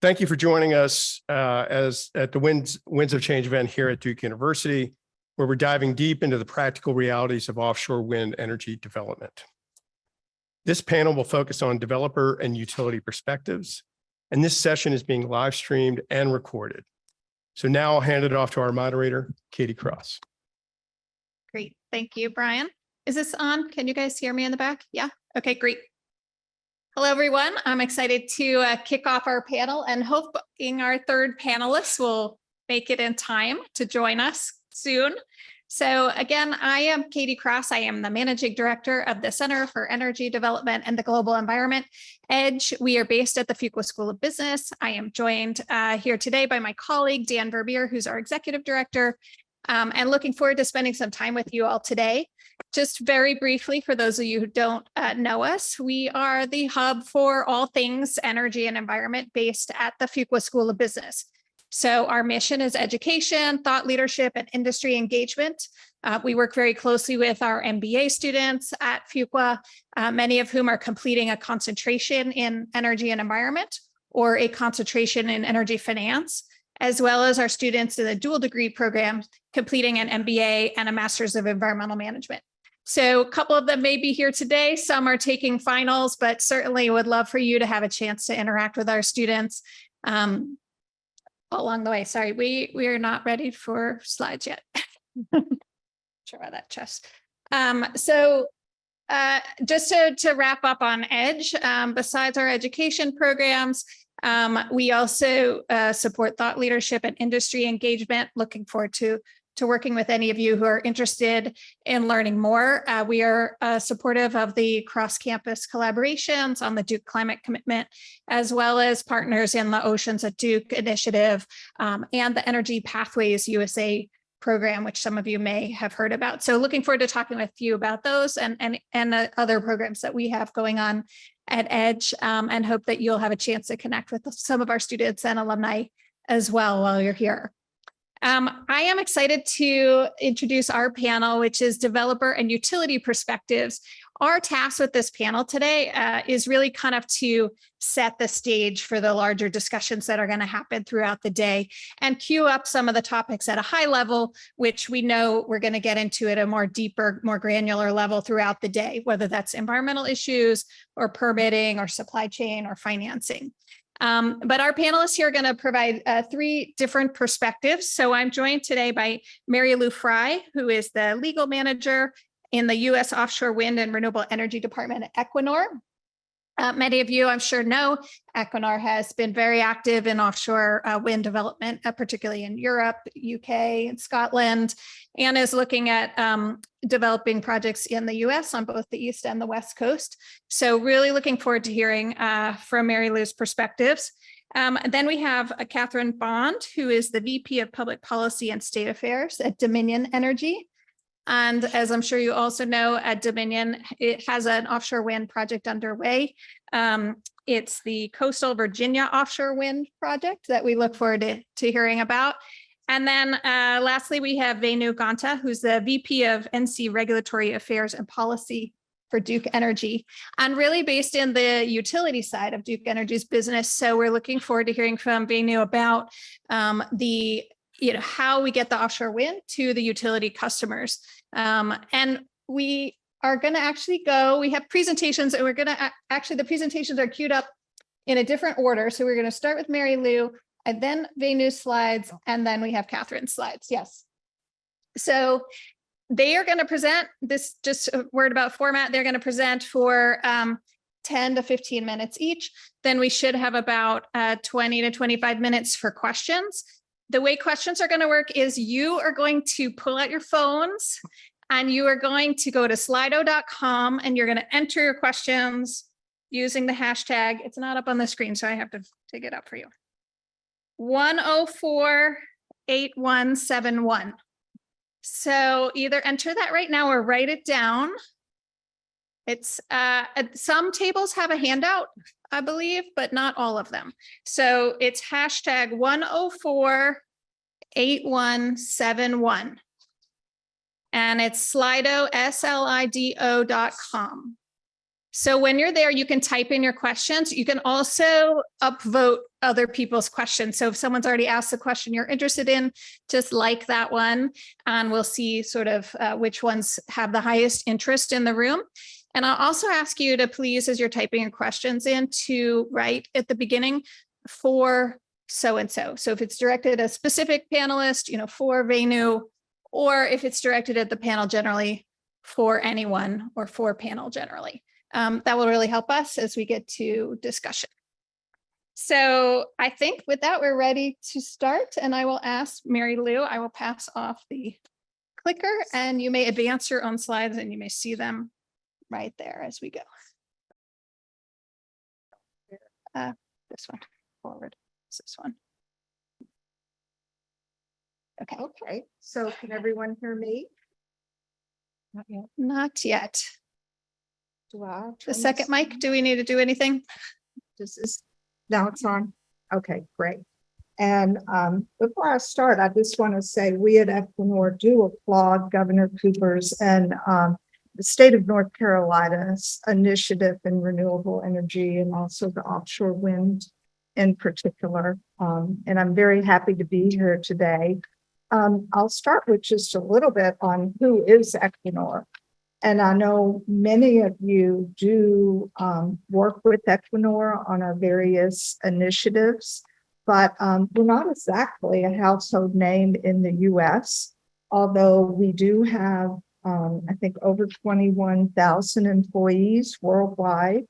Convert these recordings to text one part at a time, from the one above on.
Thank you for joining us at the Winds of Change event here at Duke University, where we're diving deep into the practical realities of offshore wind energy development. This panel will focus on developer and utility perspectives, and this session is being live streamed and recorded. So now I'll hand it off to our moderator, Katie Kross. Great, thank you, Brian. Is this on? Can you guys hear me in the back? Yeah, okay, great. Hello, everyone. I'm excited to kick off our panel and hoping our third panelist will make it in time to join us soon. So again, I am Katie Kross. I am the Managing Director of the Center for Energy Development and the Global Environment, EDGE. We are based at the Fuqua School of Business. I am joined here today by my colleague, Dan Verbeer, who's our Executive Director, and looking forward to spending some time with you all today. Just very briefly, for those of you who don't know us, we are the hub for all things energy and environment based at the Fuqua School of Business. So our mission is education, thought leadership, and industry engagement. We work very closely with our MBA students at Fuqua, many of whom are completing a concentration in energy and environment or a concentration in energy finance, as well as our students in the dual degree program completing an MBA and a Master's of Environmental Management. So a couple of them may be here today. Some are taking finals, but certainly would love for you to have a chance to interact with our students along the way. Sorry, we are not ready for slides yet. Sure about that, Chess. Just to wrap up on EDGE, besides our education programs, we also support thought leadership and industry engagement. Looking forward to working with any of you who are interested in learning more. We are supportive of the cross-campus collaborations on the Duke Climate Commitment, as well as partners in the Oceans at Duke initiative and the Energy Pathways USA program, which some of you may have heard about. So looking forward to talking with you about those and the other programs that we have going on at EDGE, and hope that you'll have a chance to connect with some of our students and alumni as well while you're here. I am excited to introduce our panel, which is Developer and Utility Perspectives. Our task with this panel today is really kind of to set the stage for the larger discussions that are going to happen throughout the day and queue up some of the topics at a high level, which we know we're going to get into at a more deeper, more granular level throughout the day, whether that's environmental issues or permitting or supply chain or financing. But our panelists here are going to provide three different perspectives. So I'm joined today by Mary Lou Fry, who is the legal manager in the U.S. Offshore Wind and Renewable Energy Department at Equinor. Many of you, I'm sure, know Equinor has been very active in offshore wind development, particularly in Europe, UK, and Scotland, and is looking at developing projects in the US on both the East and the West Coast. So really looking forward to hearing from Mary Lou's perspectives. Then we have Katharine Bond, who is the VP of Public Policy and State Affairs at Dominion Energy. And as I'm sure you also know, at Dominion, it has an offshore wind project underway. It's the Coastal Virginia Offshore Wind Project that we look forward to hearing about. And then lastly, we have Venu Ghanta, who's the VP of NC Regulatory Affairs and Policy for Duke Energy, and really based in the utility side of Duke Energy's business. So we're looking forward to hearing from Venu about how we get the offshore wind to the utility customers. And we are going to actually we have presentations, and we're going to the presentations are queued up in a different order. So we're going to start with Mary Lou, and then Venu's slides, and then we have Katharine's slides. Yes. So they are going to present this, just a word about format. They're going to present for 10 to 15 minutes each. Then we should have about 20 to 25 minutes for questions. The way questions are going to work is you are going to pull out your phones and you are going to go to slido.com and you're going to enter your questions using the hashtag. It's not up on the screen, so I have to dig it up for you. 1048171. So either enter that right now or write it down. It's some tables have a handout, I believe, but not all of them. So it's hashtag 1048171. And it's Slido, SLIDO.com. So when you're there, you can type in your questions. You can also upvote other people's questions. So if someone's already asked the question you're interested in, just like that one, and we'll see sort of which ones have the highest interest in the room. And I'll also ask you to please, as you're typing your questions in, to write at the beginning for so-and-so. So if it's directed at a specific panelist, for Venu, or if it's directed at the panel generally, for anyone or for panel generally. That will really help us as we get to discussion. So I think with that, we're ready to start. And I will ask Mary Lou, I will pass off the clicker and you may advance your own slides and you may see them right there as we go. This one, forward, this one. Okay. Okay, so can everyone hear me? Not yet. Not yet. Do I? The second mic, do we need to do anything? This is, now it's on. Okay, great. And before I start, I just want to say we at Equinor do applaud Governor Cooper's and the state of North Carolina's initiative in renewable energy and also the offshore wind in particular. And I'm very happy to be here today. I'll start with just a little bit on who is Equinor. And I know many of you do work with Equinor on our various initiatives, but we're not exactly a household name in the US, although we do have, I think, over 21,000 employees worldwide.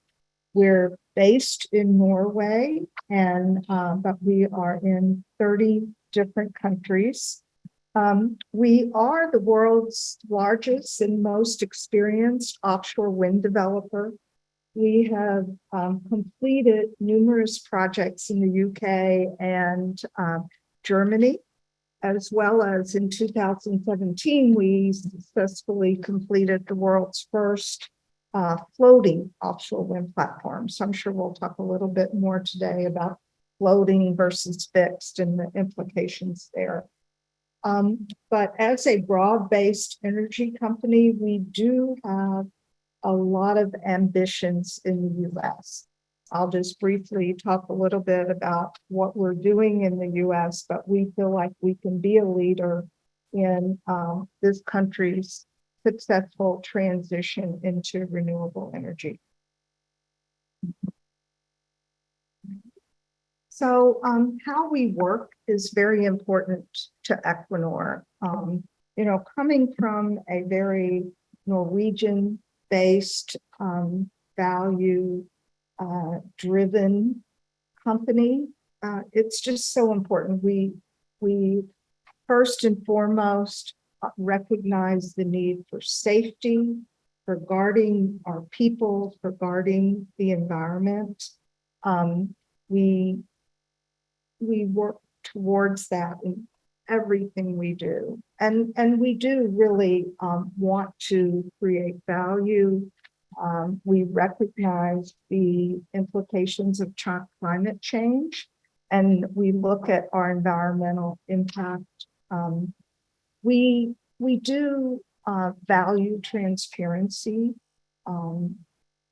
We're based in Norway, and but we are in 30 different countries. We are the world's largest and most experienced offshore wind developer. We have completed numerous projects in the UK and Germany, as well as in 2017, we successfully completed the world's first floating offshore wind platform. So I'm sure we'll talk a little bit more today about floating versus fixed and the implications there. But as a broad-based energy company, we do have a lot of ambitions in the US. I'll just briefly talk a little bit about what we're doing in the US, but we feel like we can be a leader in this country's successful transition into renewable energy. So how we work is very important to Equinor. Coming from a very Norwegian-based, value-driven company, it's just so important. We first and foremost recognize the need for safety, for guarding our people, for guarding the environment. We work towards that in everything we do. And we do really want to create value. We recognize the implications of climate change, and we look at our environmental impact. We do value transparency,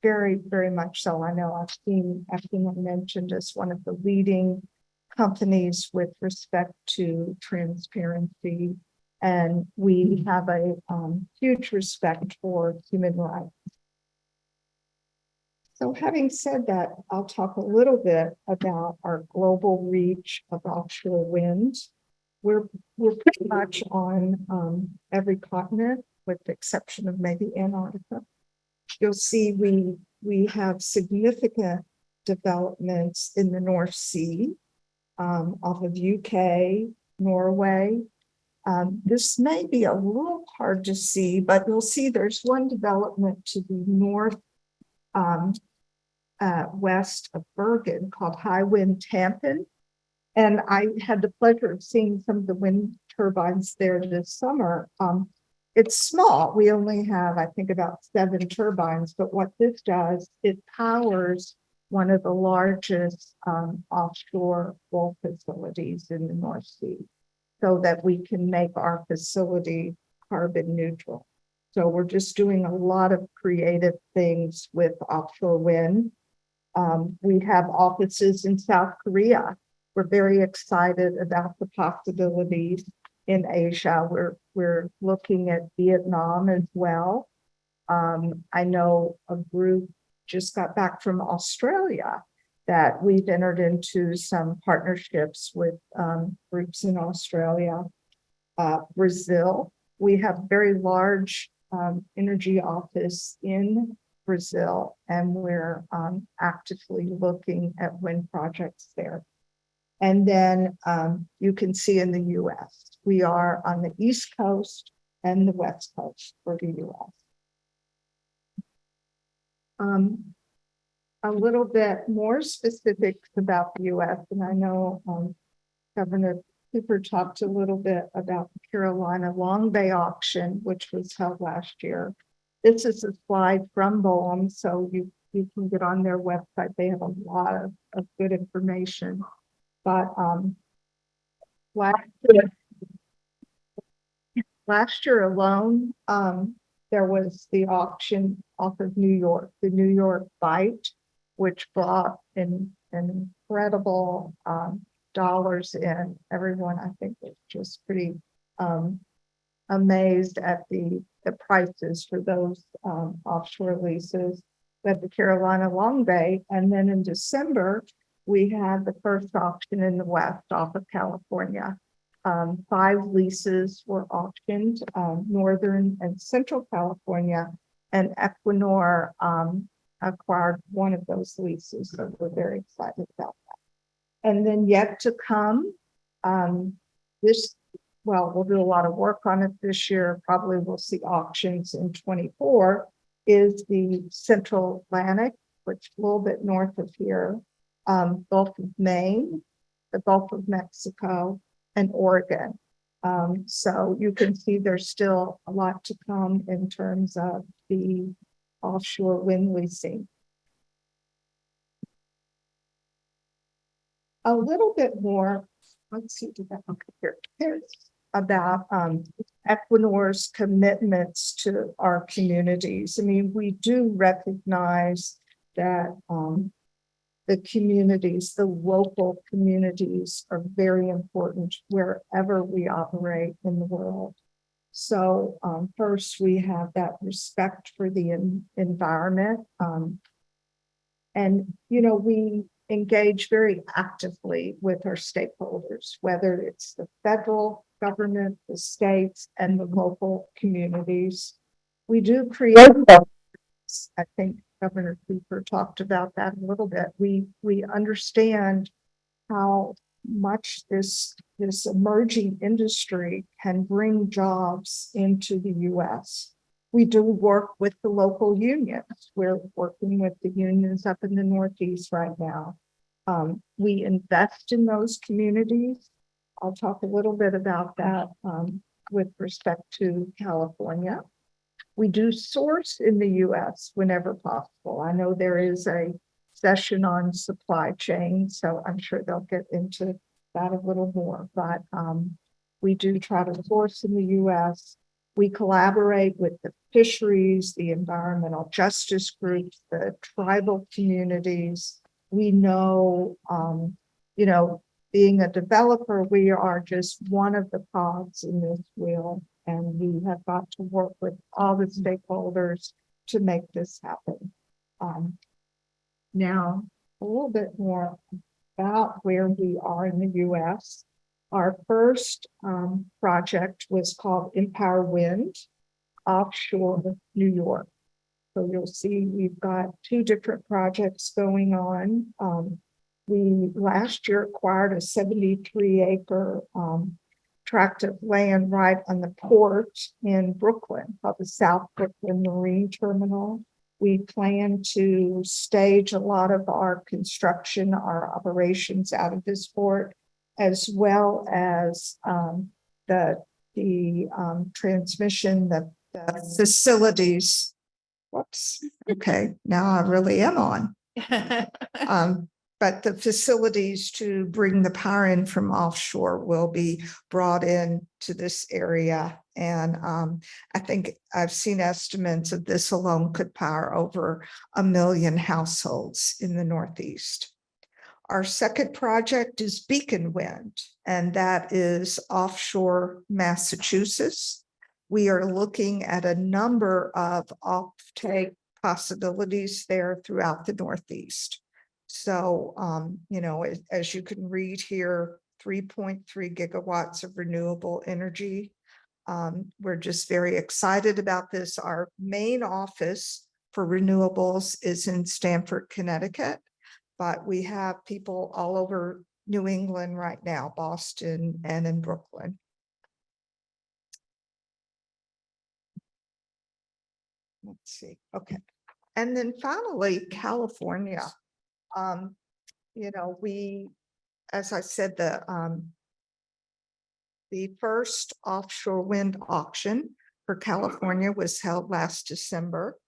very, very much so. I know I've seen Equinor mentioned as one of the leading companies with respect to transparency, and we have a huge respect for human rights. So having said that, I'll talk a little bit about our global reach of offshore wind. We're pretty much on every continent, with the exception of maybe Antarctica. You'll see we have significant developments in the North Sea, off of UK, Norway. This may be a little hard to see, but you'll see there's one development to the north west of Bergen called Hywind Tampen. And I had the pleasure of seeing some of the wind turbines there this summer. It's small. We only have, I think, about 7 turbines, but what this does, it powers one of the largest offshore oil facilities in the North Sea, so that we can make our facility carbon neutral. So we're just doing a lot of creative things with offshore wind. We have offices in South Korea. We're very excited about the possibilities in Asia. We're looking at Vietnam as well. I know a group just got back from Australia that we've entered into some partnerships with groups in Australia. Brazil, we have very large energy office in Brazil, and we're actively looking at wind projects there. And then you can see in the US, we are on the East Coast and the West Coast for the US. A little bit more specifics about the US, and I know Governor Cooper talked a little bit about the Carolina Long Bay auction, which was held last year. This is a slide from BOEM, so you can get on their website. They have a lot of good information. But last year alone, there was the auction off of New York, the New York Bight, which brought in an incredible dollars in. Everyone, I think, was just pretty amazed at the prices for those offshore leases at the Carolina Long Bay. And then in December, we had the first auction in the West off of California. 5 leases were auctioned, Northern and Central California, and Equinor acquired one of those leases. So we're very excited about that. And then yet to come, we'll do a lot of work on it this year. Probably we'll see auctions in 24, is the Central Atlantic, which is a little bit north of here, Gulf of Maine, the Gulf of Mexico, and Oregon. So you can see there's still a lot to come in terms of the offshore wind leasing. A little bit more, let's see, here's about Equinor's commitments to our communities. I mean, we do recognize that the communities, the local communities, are very important wherever we operate in the world. So first, we have that respect for the environment. And, we engage very actively with our stakeholders, whether it's the federal government, the states, and the local communities. We do create, I think Governor Cooper talked about that a little bit. We understand how much this emerging industry can bring jobs into the US. We do work with the local unions. We're working with the unions up in the Northeast right now. We invest in those communities. I'll talk a little bit about that with respect to California. We do source in the US whenever possible. I know there is a session on supply chain, so I'm sure they'll get into that a little more, but we do try to source in the US. We collaborate with the fisheries, the environmental justice groups, the tribal communities. We know, being a developer, we are just one of the cogs in this wheel, and we have got to work with all the stakeholders to make this happen. Now, a little bit more about where we are in the US. Our first project was called Empower Wind, offshore New York. So you'll see we've got 2 different projects going on. We last year acquired a 73-acre tract of land right on the port in Brooklyn, called the South Brooklyn Marine Terminal. We plan to stage a lot of our construction, our operations out of this port, as well as the transmission, the facilities. Whoops. Okay, now I really am on. But the facilities to bring the power in from offshore will be brought in to this area And I think I've seen estimates of this alone could power over 1 million households in the Northeast. Our second project is Beacon Wind, and that is offshore Massachusetts. We are looking at a number of offtake possibilities there throughout the Northeast. So, as you can read here, 3.3 gigawatts of renewable energy. We're just very excited about this. Our main office for renewables is in Stamford, Connecticut, but we have people all over New England right now, Boston and in Brooklyn. Let's see. Okay. And then finally, California. We, as I said, the first offshore wind auction for California was held last December.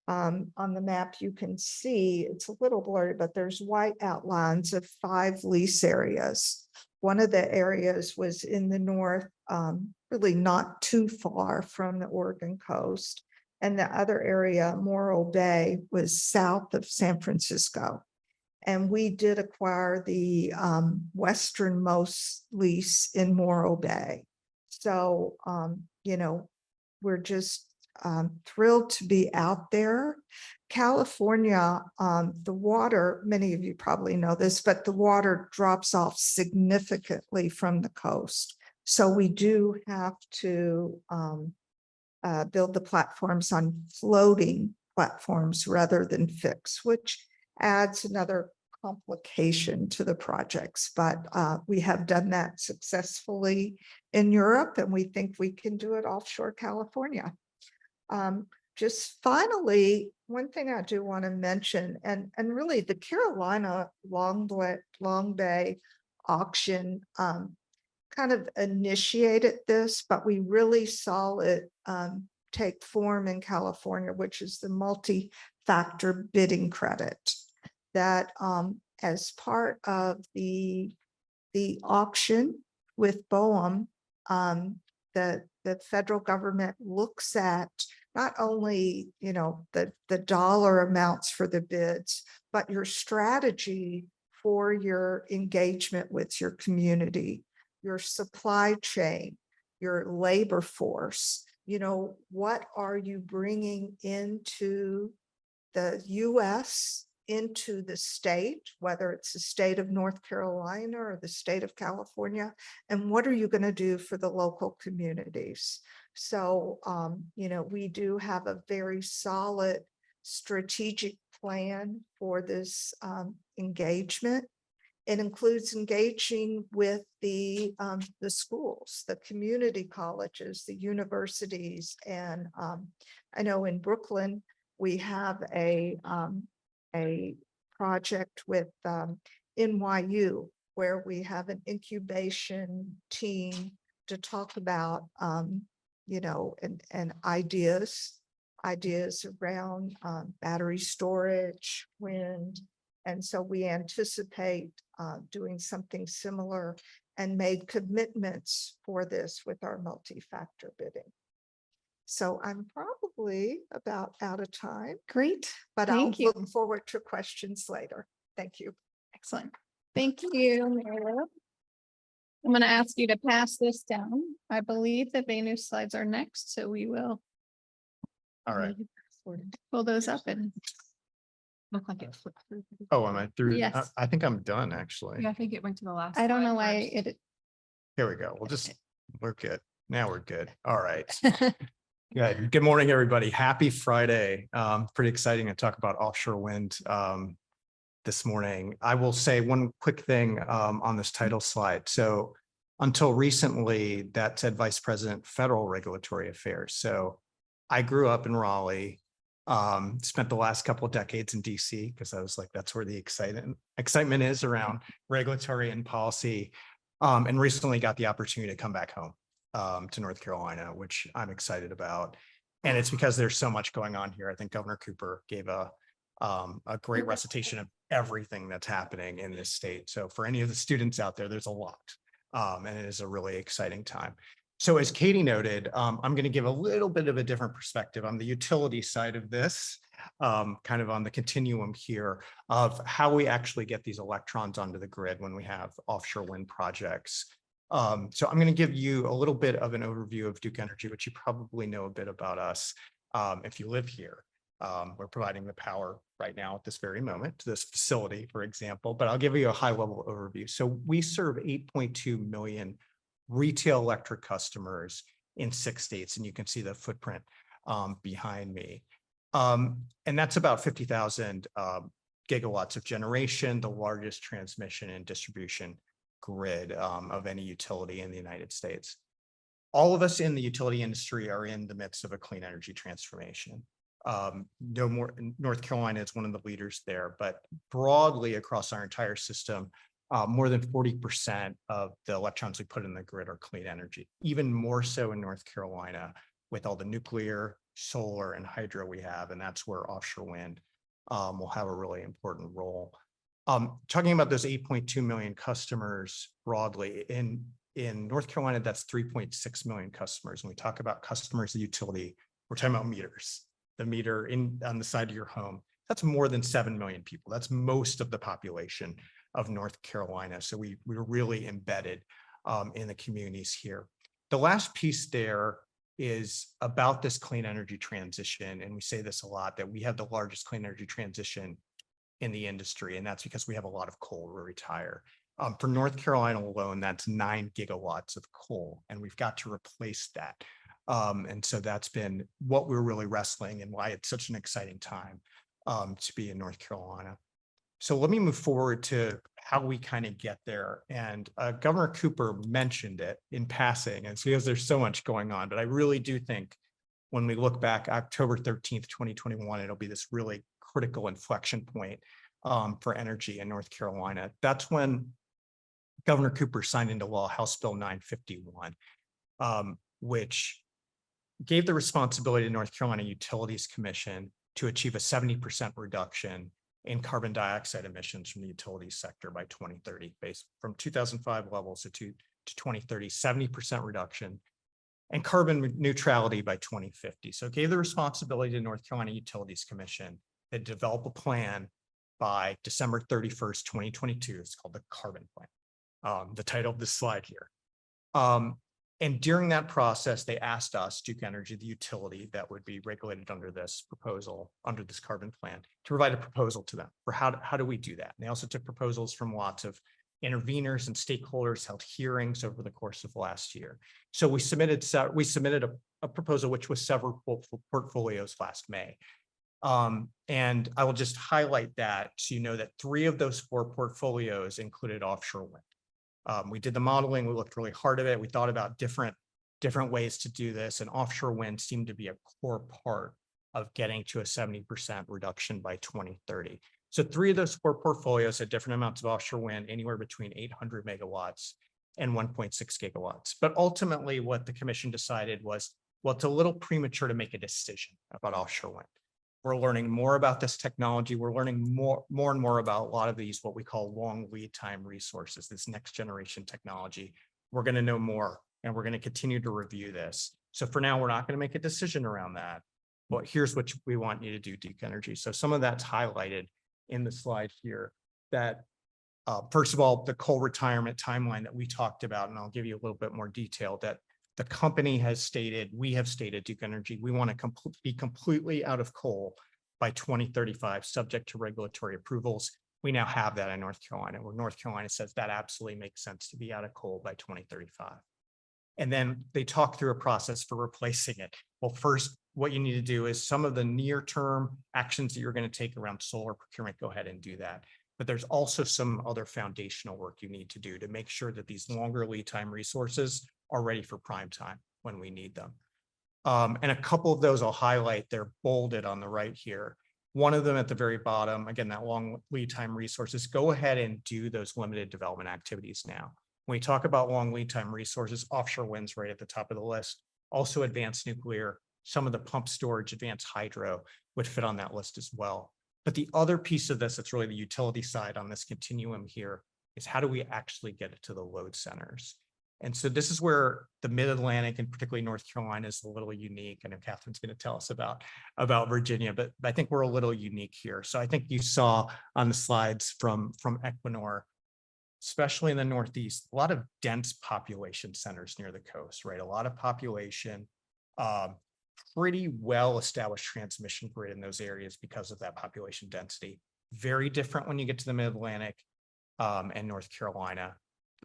On the map, you can see it's a little blurry, but there's white outlines of 5 lease areas. One of the areas was in the north, really not too far from the Oregon coast. And the other area, Morro Bay, was south of San Francisco. And we did acquire the westernmost lease in Morro Bay. So, we're just thrilled to be out there. California, the water, many of you probably know this, but the water drops off significantly from the coast. So we do have to build the platforms on floating platforms rather than fixed, which adds another complication to the projects. But we have done that successfully in Europe, and we think we can do it offshore California. Just finally, one thing I do want to mention, and really the Carolina Long Bay auction kind of initiated this, but we really saw it take form in California, which is the multi-factor bidding credit that as part of the auction with BOEM, the federal government looks at not only, the dollar amounts for the bids, but your strategy for your engagement with your community, your supply chain, your labor force. What are you bringing into the US, into the state, whether it's the state of North Carolina or the state of California, and what are you going to do for the local communities? So, we do have a very solid strategic plan for this engagement. It includes engaging with the schools, the community colleges, the universities, and I know in Brooklyn we have a project with NYU where we have an incubation team to talk about and ideas around battery storage, wind. And so we anticipate doing something similar and made commitments for this with our multi-factor bidding. So I'm probably about out of time. Great. But Thank I'll you. look forward to questions later. Thank you. Excellent. Thank you, Mary. I'm going to ask you to pass this down. I believe the Venu slides are next, so we will All right. pull those up and Look like it flipped through. Oh, am I through? Yes. I think I'm done, actually. Yeah, I think it went to the last. I don't slide know why first. it. Here we go. We're good. Now we're good. All right. Good morning, everybody. Happy Friday. Pretty exciting to talk about offshore wind this morning. I will say one quick thing on this title slide. So until recently, that said Vice President, Federal Regulatory Affairs. So I grew up in Raleigh, spent the last couple of decades in DC because I was like, that's where the excitement is around regulatory and policy. And recently got the opportunity to come back home to North Carolina, which I'm excited about. And it's because there's so much going on here. I think Governor Cooper gave a great recitation of everything that's happening in this state. So for any of the students out there, there's a lot. And it is a really exciting time. So as Katie noted, I'm going to give a little bit of a different perspective on the utility side of this, kind of on the continuum here of how we actually get these electrons onto the grid when we have offshore wind projects. So I'm going to give you a little bit of an overview of Duke Energy, which you probably know a bit about us if you live here. We're providing the power right now at this very moment to this facility, for example, but I'll give you a high level overview. So we serve 8.2 million retail electric customers in 6 states, and you can see the footprint behind me. And that's about 50,000 gigawatts of generation, the largest transmission and distribution grid of any utility in the United States. All of us in the utility industry are in the midst of a clean energy transformation. No more, North Carolina is one of the leaders there, but broadly across our entire system, more than 40% of the electrons we put in the grid are clean energy, even more so in North Carolina with all the nuclear, solar, and hydro we have, and that's where offshore wind will have a really important role. Talking about those 8.2 million customers broadly, in North Carolina, that's 3.6 million customers. When we talk about customers, the utility, we're talking about meters. The meter on the side of your home, that's more than 7 million people. That's most of the population of North Carolina. So we're really embedded in the communities here. The last piece there is about this clean energy transition. And we say this a lot, that we have the largest clean energy transition in the industry. And that's because we have a lot of coal to retire. For North Carolina alone, that's 9 gigawatts of coal, and we've got to replace that. And so that's been what we're really wrestling and why it's such an exciting time to be in North Carolina. So let me move forward to how we kind of get there. And Governor Cooper mentioned it in passing, and so because there's so much going on, but I really do think when we look back October 13th, 2021, it'll be this really critical inflection point for energy in North Carolina. That's when Governor Cooper signed into law House Bill 951, which gave the responsibility to North Carolina Utilities Commission to achieve a 70% reduction in carbon dioxide emissions from the utilities sector by 2030, based from 2005 levels to 2030, 70% reduction, and carbon neutrality by 2050. So it gave the responsibility to North Carolina Utilities Commission to develop a plan by December 31st, 2022. It's called the Carbon Plan, the title of this slide here. And during that process, they asked us, Duke Energy, the utility that would be regulated under this proposal, under this carbon plan, to provide a proposal to them for how do we do that. And they also took proposals from lots of interveners and stakeholders, held hearings over the course of last year. So we submitted a proposal which was several portfolios last May. And I will just highlight that so you know that 3 of those 4 portfolios included offshore wind. We did the modeling, we looked really hard at it. We thought about different ways to do this, and offshore wind seemed to be a core part of getting to a 70% reduction by 2030. So 3 of those 4 portfolios had different amounts of offshore wind, anywhere between 800 megawatts and 1.6 gigawatts. But ultimately what the commission decided was, well, it's a little premature to make a decision about offshore wind. We're learning more about this technology. We're learning more and more about a lot of these, what we call long lead time resources, this next generation technology. We're going to know more, and we're going to continue to review this. So for now, we're not going to make a decision around that. But here's what we want you to do, Duke Energy. So some of that's highlighted in the slide here, that first of all, the coal retirement timeline that we talked about, and I'll give you a little bit more detail, that the company has stated, we have stated, Duke Energy, we want to be completely out of coal by 2035, subject to regulatory approvals. We now have that in North Carolina, where North Carolina says that absolutely makes sense to be out of coal by 2035. And then they talk through a process for replacing it. Well, first, what you need to do is some of the near-term actions that you're going to take around solar procurement, go ahead and do that. But there's also some other foundational work you need to do to make sure that these longer lead time resources are ready for prime time when we need them. And a couple of those I'll highlight, they're bolded on the right here. One of them at the very bottom, again, that long lead time resources, go ahead and do those limited development activities now. When we talk about long lead time resources, offshore wind's right at the top of the list. Also advanced nuclear, some of the pump storage, advanced hydro would fit on that list as well. But the other piece of this, that's really the utility side on this continuum here, is how do we actually get it to the load centers? And so this is where the mid-Atlantic and particularly North Carolina is a little unique. I know Catherine's going to tell us about Virginia, but I think we're a little unique here. So I think you saw on the slides from Equinor, especially in the Northeast, a lot of dense population centers near the coast, right? A lot of population, pretty well-established transmission grid in those areas because of that population density. Very different when you get to the mid-Atlantic and North Carolina.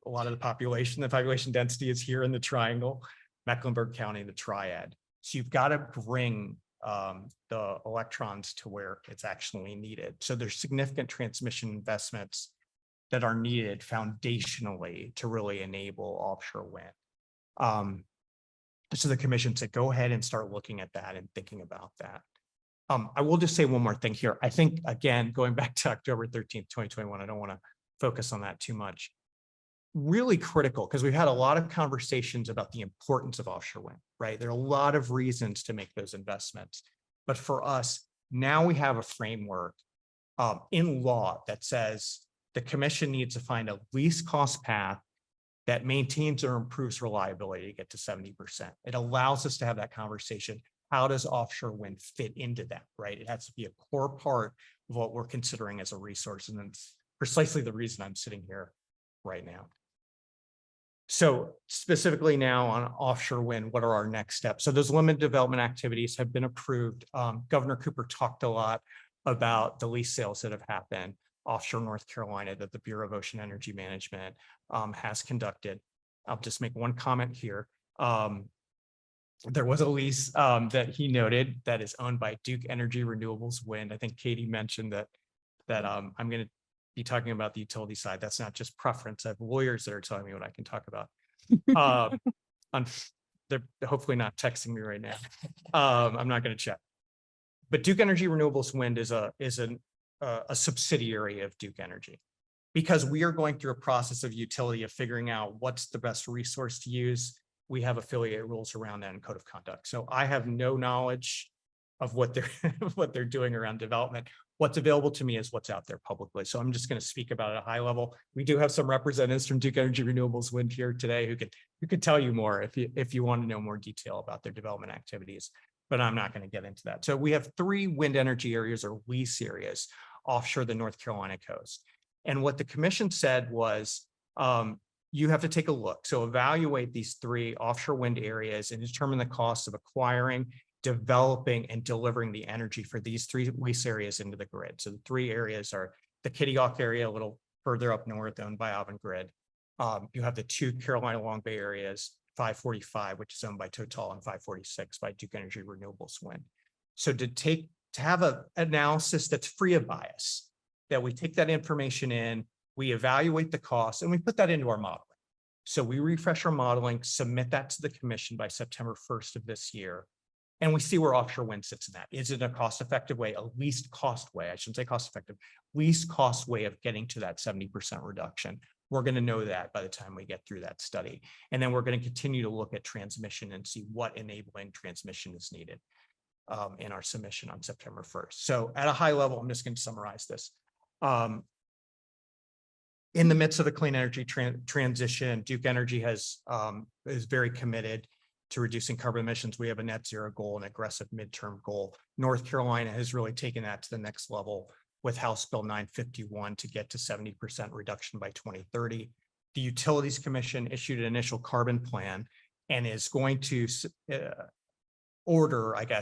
A lot of the population density is here in the triangle, Mecklenburg County, the triad. So you've got to bring the electrons to where it's actually needed. So there's significant transmission investments that are needed foundationally to really enable offshore wind. So the commission said, go ahead and start looking at that and thinking about that. I will just say one more thing here. I think, again, going back to October 13th, 2021, I don't want to focus on that too much. Really critical, because we've had a lot of conversations about the importance of offshore wind, right? There are a lot of reasons to make those investments. But for us, now we have a framework in law that says the commission needs to find a least cost path that maintains or improves reliability to get to 70%. It allows us to have that conversation. How does offshore wind fit into that, right? It has to be a core part of what we're considering as a resource. And that's precisely the reason I'm sitting here right now. So specifically now on offshore wind, what are our next steps? So those limited development activities have been approved. Governor Cooper talked a lot about the lease sales that have happened offshore North Carolina that the Bureau of Ocean Energy Management has conducted. I'll just make one comment here. There was a lease that he noted that is owned by Duke Energy Renewables Wind. I think Katie mentioned that I'm going to be talking about the utility side. That's not just preference. I have lawyers that are telling me what I can talk about. They're hopefully not texting me right now. I'm not going to check. But Duke Energy Renewables Wind is a subsidiary of Duke Energy, because we are going through a process of utility of figuring out what's the best resource to use. We have affiliate rules around that and code of conduct. So I have no knowledge of what they're doing around development. What's available to me is what's out there publicly. So I'm just going to speak about it at a high level. We do have some representatives from Duke Energy Renewables Wind here today who could tell you more if you want to know more detail about their development activities, but I'm not going to get into that. So we have 3 wind energy areas or lease areas offshore the North Carolina coast. And what the commission said was, you have to take a look. So evaluate these 3 offshore wind areas and determine the cost of acquiring, developing, and delivering the energy for these 3 lease areas into the grid. So the 3 areas are the Kitty Hawk area, a little further up north, owned by Avangrid. You have the 2 Carolina Long Bay areas, 545, which is owned by Total, and 546 by Duke Energy Renewables Wind. So to have an analysis that's free of bias, that we take that information in, we evaluate the costs, and we put that into our modeling. So we refresh our modeling, submit that to the commission by September 1st of this year, and we see where offshore wind sits in that. Is it a cost-effective way, a least cost way? I shouldn't say cost-effective, least cost way of getting to that 70% reduction. We're going to know that by the time we get through that study. And then we're going to continue to look at transmission and see what enabling transmission is needed in our submission on September 1st. So at a high level, I'm just going to summarize this. In the midst of the clean energy transition, Duke Energy is very committed to reducing carbon emissions. We have a net zero goal, an aggressive midterm goal. North Carolina has really taken that to the next level with House Bill 951 to get to 70% reduction by 2030. The Utilities Commission issued an initial carbon plan and is going to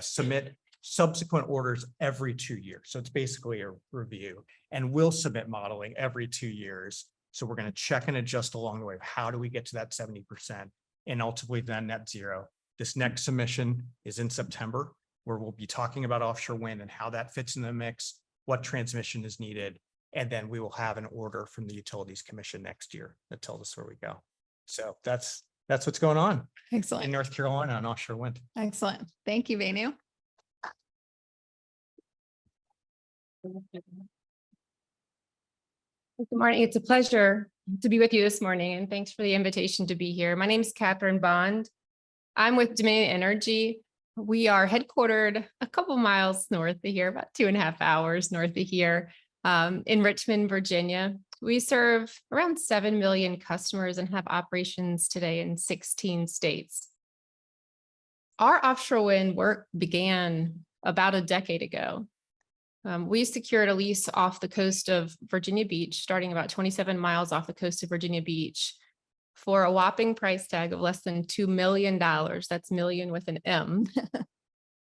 submit subsequent orders every 2 years. So it's basically a review, and we'll submit modeling every 2 years. So we're going to check and adjust along the way of how do we get to that 70% and ultimately then net zero. This next submission is in September, where we'll be talking about offshore wind and how that fits in the mix, what transmission is needed, and then we will have an order from the Utilities Commission next year that tells us where we go. So that's what's going on in Excellent. North Carolina on offshore wind. Excellent. Thank you, Venu. Good morning. It's a pleasure to be with you this morning, and thanks for the invitation to be here. My name is Katharine Bond. I'm with Dominion Energy. We are headquartered a couple miles north of here, about 2.5 hours north of here, in Richmond, Virginia. We serve around 7 million customers and have operations today in 16 states. Our offshore wind work began about a decade ago. We secured a lease off the coast of Virginia Beach, starting about 27 miles off the coast of Virginia Beach, for a whopping price tag of less than $2 million. That's million with an M.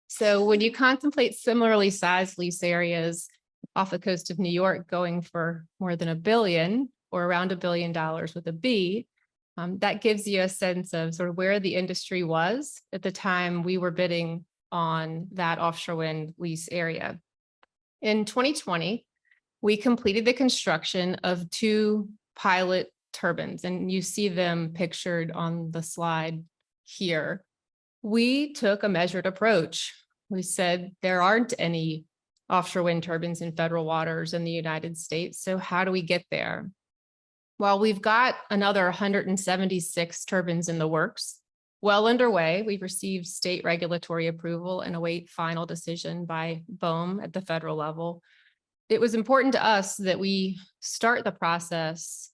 So when you contemplate similarly sized lease areas off the coast of New York going for more than $1 billion, or around $1 billion with a B, that gives you a sense of sort of where the industry was at the time we were bidding on that offshore wind lease area. In 2020, we completed the construction of 2 pilot turbines, and you see them pictured on the slide here. We took a measured approach. We said there aren't any offshore wind turbines in federal waters in the United States, so how do we get there? Well, we've got another 176 turbines in the works, well underway. We've received state regulatory approval and await final decision by BOEM at the federal level. It was important to us that we start the process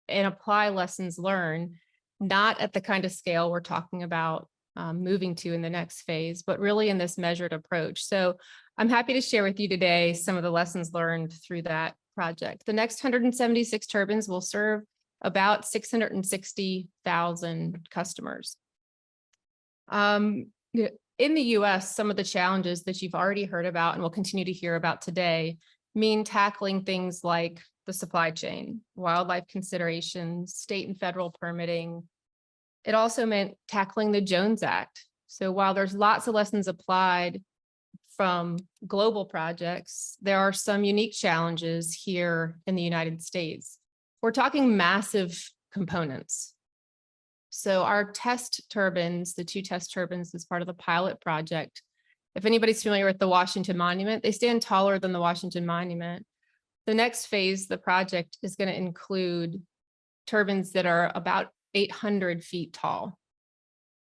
and apply lessons learned, not at the kind of scale we're talking about moving to in the next phase, but really in this measured approach. So I'm happy to share with you today some of the lessons learned through that project. The next 176 turbines will serve about 660,000 customers. In the US, some of the challenges that you've already heard about and will continue to hear about today mean tackling things like the supply chain, wildlife considerations, state and federal permitting. It also meant tackling the Jones Act. So while there's lots of lessons applied from global projects, there are some unique challenges here in the United States. We're talking massive components. So our test turbines, the 2 test turbines as part of the pilot project, if anybody's familiar with the Washington Monument, they stand taller than the Washington Monument. The next phase, the project, is going to include turbines that are about 800 feet tall.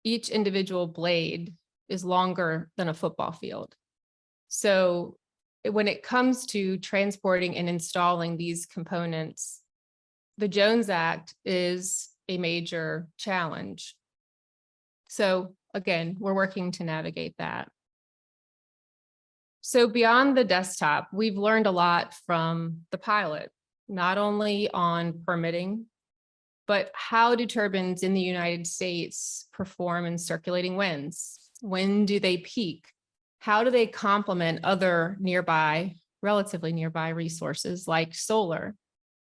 Each individual blade is longer than a football field. So when it comes to transporting and installing these components, the Jones Act is a major challenge. So again, we're working to navigate that. So beyond the desktop, we've learned a lot from the pilot, not only on permitting, but how do turbines in the United States perform in circulating winds? When do they peak? How do they complement other nearby, relatively nearby resources like solar?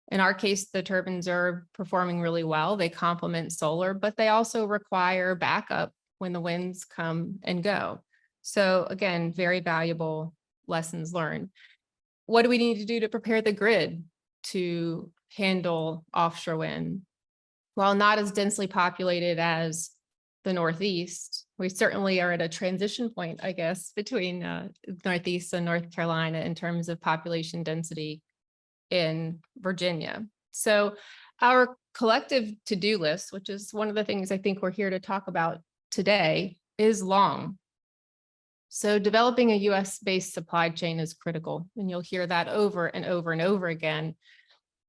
In our case, the turbines are performing really well. They complement solar, but they also require backup when the winds come and go. So again, very valuable lessons learned. What do we need to do to prepare the grid to handle offshore wind? While not as densely populated as the Northeast, we certainly are at a transition point, I guess, between Northeast and North Carolina in terms of population density in Virginia. So our collective to-do list, which is one of the things I think we're here to talk about today, is long. So developing a US-based supply chain is critical, and you'll hear that over and over and over again.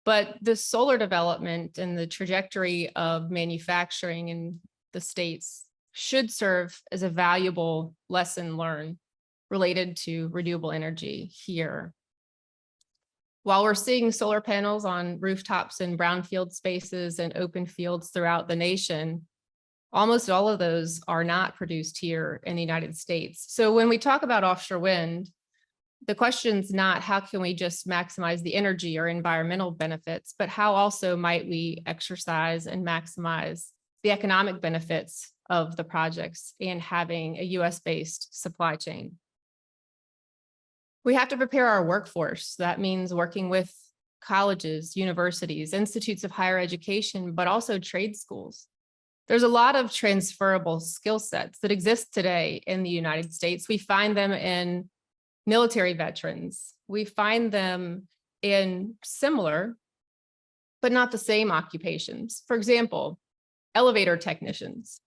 But the solar development and the trajectory of manufacturing in the states should serve as a valuable lesson learned related to renewable energy here. While we're seeing solar panels on rooftops in brownfield spaces and open fields throughout the nation, almost all of those are not produced here in the United States. So when we talk about offshore wind, the question's not how can we just maximize the energy or environmental benefits, but how also might we exercise and maximize the economic benefits of the projects and having a US-based supply chain. We have to prepare our workforce. That means working with colleges, universities, institutes of higher education, but also trade schools. There's a lot of transferable skill sets that exist today in the United States. We find them in military veterans. We find them in similar, but not the same occupations. For example, elevator technicians.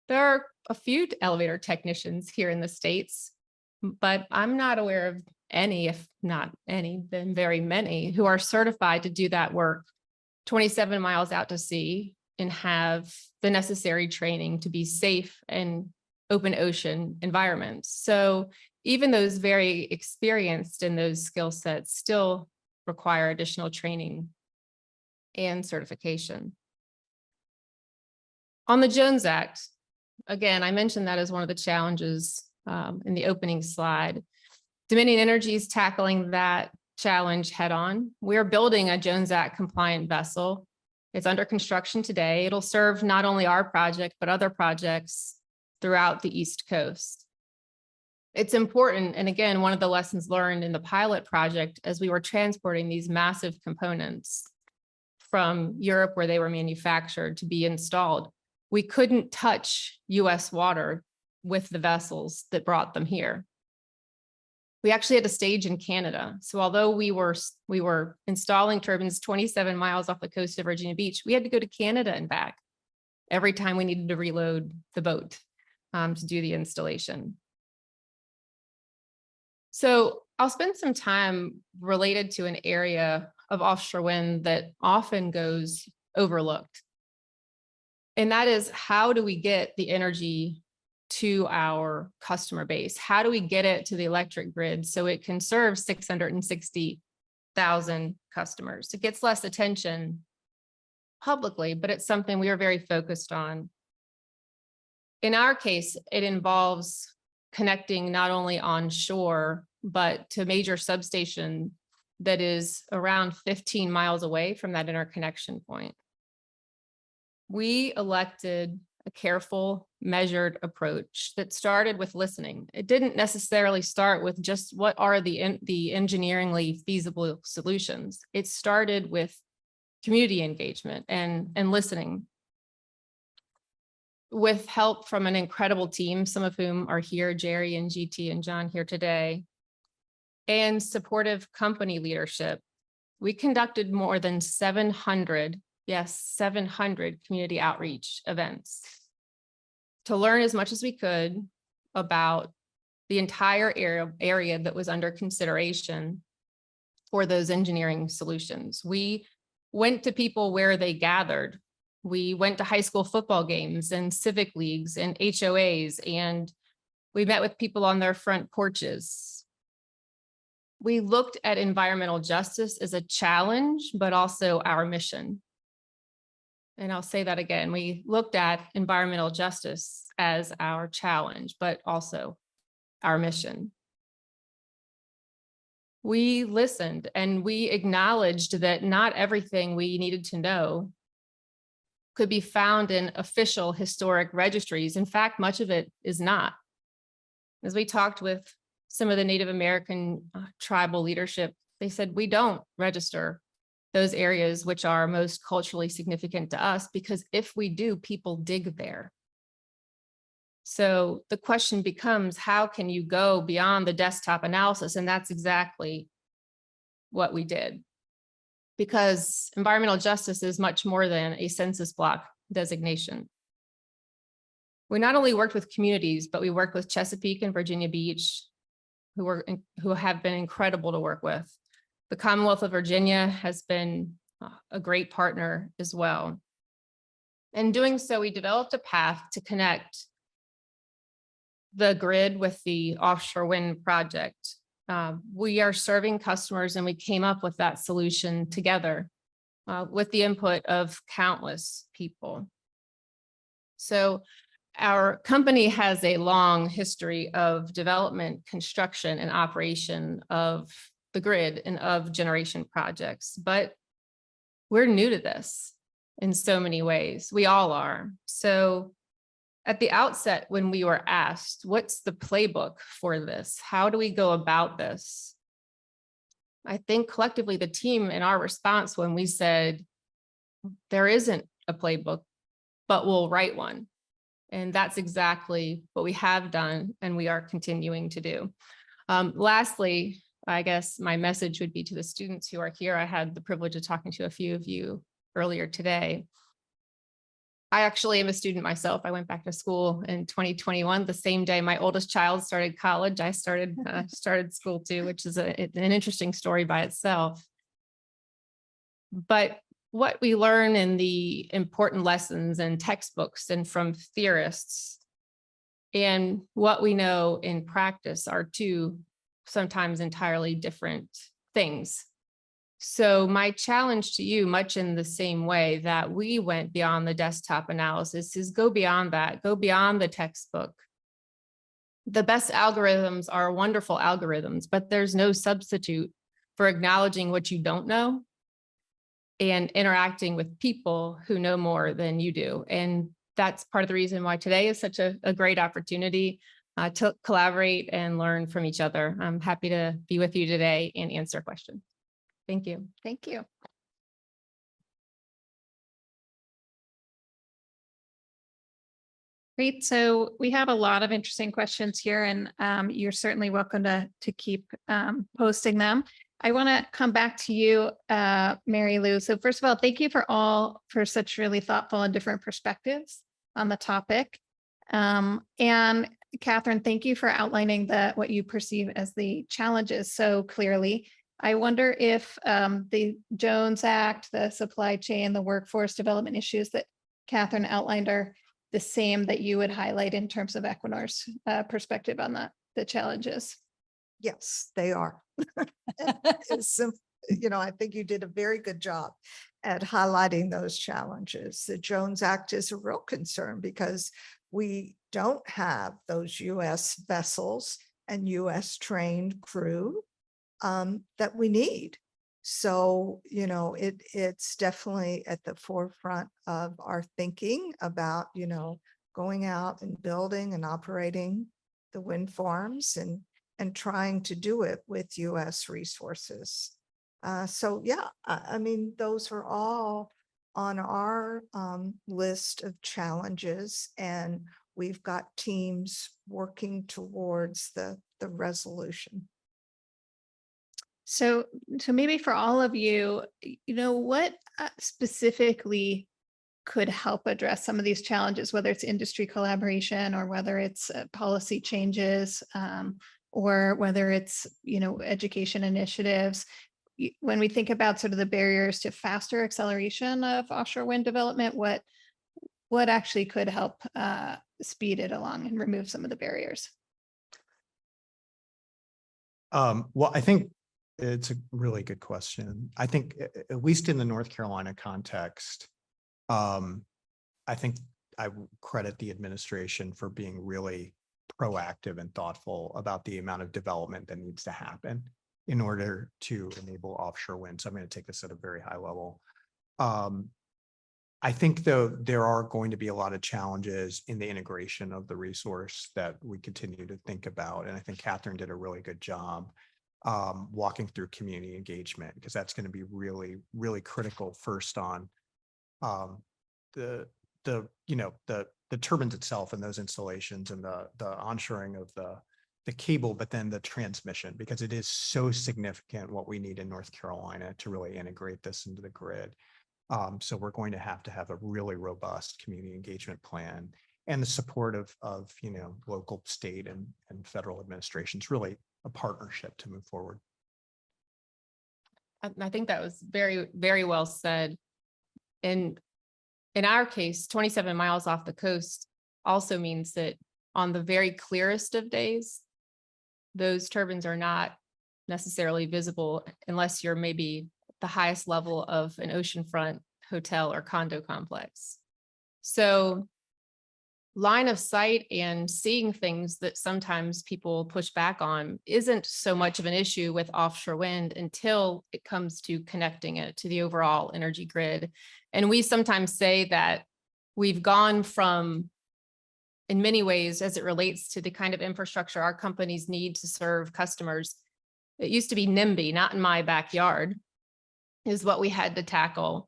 There are a few elevator technicians here in the States, but I'm not aware of any, if not any, then very many who are certified to do that work 27 miles out to sea and have the necessary training to be safe in open ocean environments. So even those very experienced in those skill sets still require additional training and certification. On the Jones Act, again, I mentioned that as one of the challenges in the opening slide. Dominion Energy is tackling that challenge head on. We're building a Jones Act compliant vessel. It's under construction today. It'll serve not only our project, but other projects throughout the East Coast. It's important, and again, one of the lessons learned in the pilot project as we were transporting these massive components from Europe where they were manufactured to be installed, we couldn't touch US water with the vessels that brought them here. We actually had a stage in Canada. So although we were installing turbines 27 miles off the coast of Virginia Beach, we had to go to Canada and back every time we needed to reload the boat to do the installation. So I'll spend some time related to an area of offshore wind that often goes overlooked. And that is, how do we get the energy to our customer base? How do we get it to the electric grid so it can serve 660,000 customers? It gets less attention publicly, but it's something we are very focused on. In our case, it involves connecting not only onshore, but to a major substation that is around 15 miles away from that interconnection point. We elected a careful, measured approach that started with listening. It didn't necessarily start with just what are the engineeringly feasible solutions. It started with community engagement and listening. With help from an incredible team, some of whom are here, Jerry and GT and John here today, and supportive company leadership, we conducted more than 700, yes, 700 community outreach events to learn as much as we could about the entire area that was under consideration for those engineering solutions. We went to people where they gathered. We went to high school football games and civic leagues and HOAs, and we met with people on their front porches. We looked at environmental justice as a challenge, but also our mission. And I'll say that again, we looked at environmental justice as our challenge, but also our mission. We listened and we acknowledged that not everything we needed to know could be found in official historic registries. In fact, much of it is not. As we talked with some of the Native American tribal leadership, they said, we don't register those areas which are most culturally significant to us, because if we do, people dig there. So the question becomes, how can you go beyond the desktop analysis? And that's exactly what we did. Because environmental justice is much more than a census block designation. We not only worked with communities, but we worked with Chesapeake and Virginia Beach, who have been incredible to work with. The Commonwealth of Virginia has been a great partner as well. In doing so, we developed a path to connect the grid with the offshore wind project. We are serving customers, and we came up with that solution together with the input of countless people. So our company has a long history of development, construction, and operation of the grid and of generation projects, but we're new to this in so many ways. We all are. So at the outset, when we were asked, what's the playbook for this? How do we go about this? I think collectively the team, in our response when we said, there isn't a playbook, but we'll write one. And that's exactly what we have done and we are continuing to do. Lastly, I guess my message would be to the students who are here. I had the privilege of talking to a few of you earlier today. I actually am a student myself. I went back to school in 2021, the same day my oldest child started college. I started school too, which is an interesting story by itself. But what we learn in the important lessons and textbooks and from theorists and what we know in practice are two sometimes entirely different things. So my challenge to you, much in the same way that we went beyond the desktop analysis, is go beyond that, go beyond the textbook. The best algorithms are wonderful algorithms, but there's no substitute for acknowledging what you don't know and interacting with people who know more than you do. And that's part of the reason why today is such a great opportunity to collaborate and learn from each other. I'm happy to be with you today and answer questions. Thank you. Thank you. Great. So we have a lot of interesting questions here, and you're certainly welcome to keep posting them. I want to come back to you, Mary Lou. So first of all, thank you for such really thoughtful and different perspectives on the topic. And Katharine, thank you for outlining what you perceive as the challenges so clearly. I wonder if the Jones Act, the supply chain, the workforce development issues that Katharine outlined are the same that you would highlight in terms of Equinor's perspective on the challenges. Yes, they are. I think you did a very good job at highlighting those challenges. The Jones Act is a real concern because we don't have those U.S. vessels and U.S. trained crew that we need. So, it's definitely at the forefront of our thinking about, going out and building and operating the wind farms and trying to do it with U.S. resources. So, yeah, I mean, those are all on our list of challenges, and we've got teams working towards the resolution. So maybe for all of you, what specifically could help address some of these challenges, whether it's industry collaboration or whether it's policy changes or whether it's, education initiatives. When we think about sort of the barriers to faster acceleration of offshore wind development, what actually could help speed it along and remove some of the barriers? Well, I think it's a really good question. I think at least in the North Carolina context, I think I credit the administration for being really proactive and thoughtful about the amount of development that needs to happen in order to enable offshore wind. So I'm going to take this at a very high level. I think though there are going to be a lot of challenges in the integration of the resource that we continue to think about. And I think Katharine did a really good job walking through community engagement, because that's going to be really, really critical first on the turbines itself and those installations and the onshoring of the cable, but then the transmission, because it is so significant what we need in North Carolina to really integrate this into the grid. So we're going to have a really robust community engagement plan and the support of local, state, and federal administrations, really a partnership to move forward. I think that was very, very well said. And in our case, 27 miles off the coast also means that on the very clearest of days, those turbines are not necessarily visible unless you're maybe the highest level of an oceanfront hotel or condo complex. So line of sight and seeing things that sometimes people push back on isn't so much of an issue with offshore wind until it comes to connecting it to the overall energy grid. And we sometimes say that we've gone from, in many ways, as it relates to the kind of infrastructure our companies need to serve customers, it used to be NIMBY, not in my backyard, is what we had to tackle.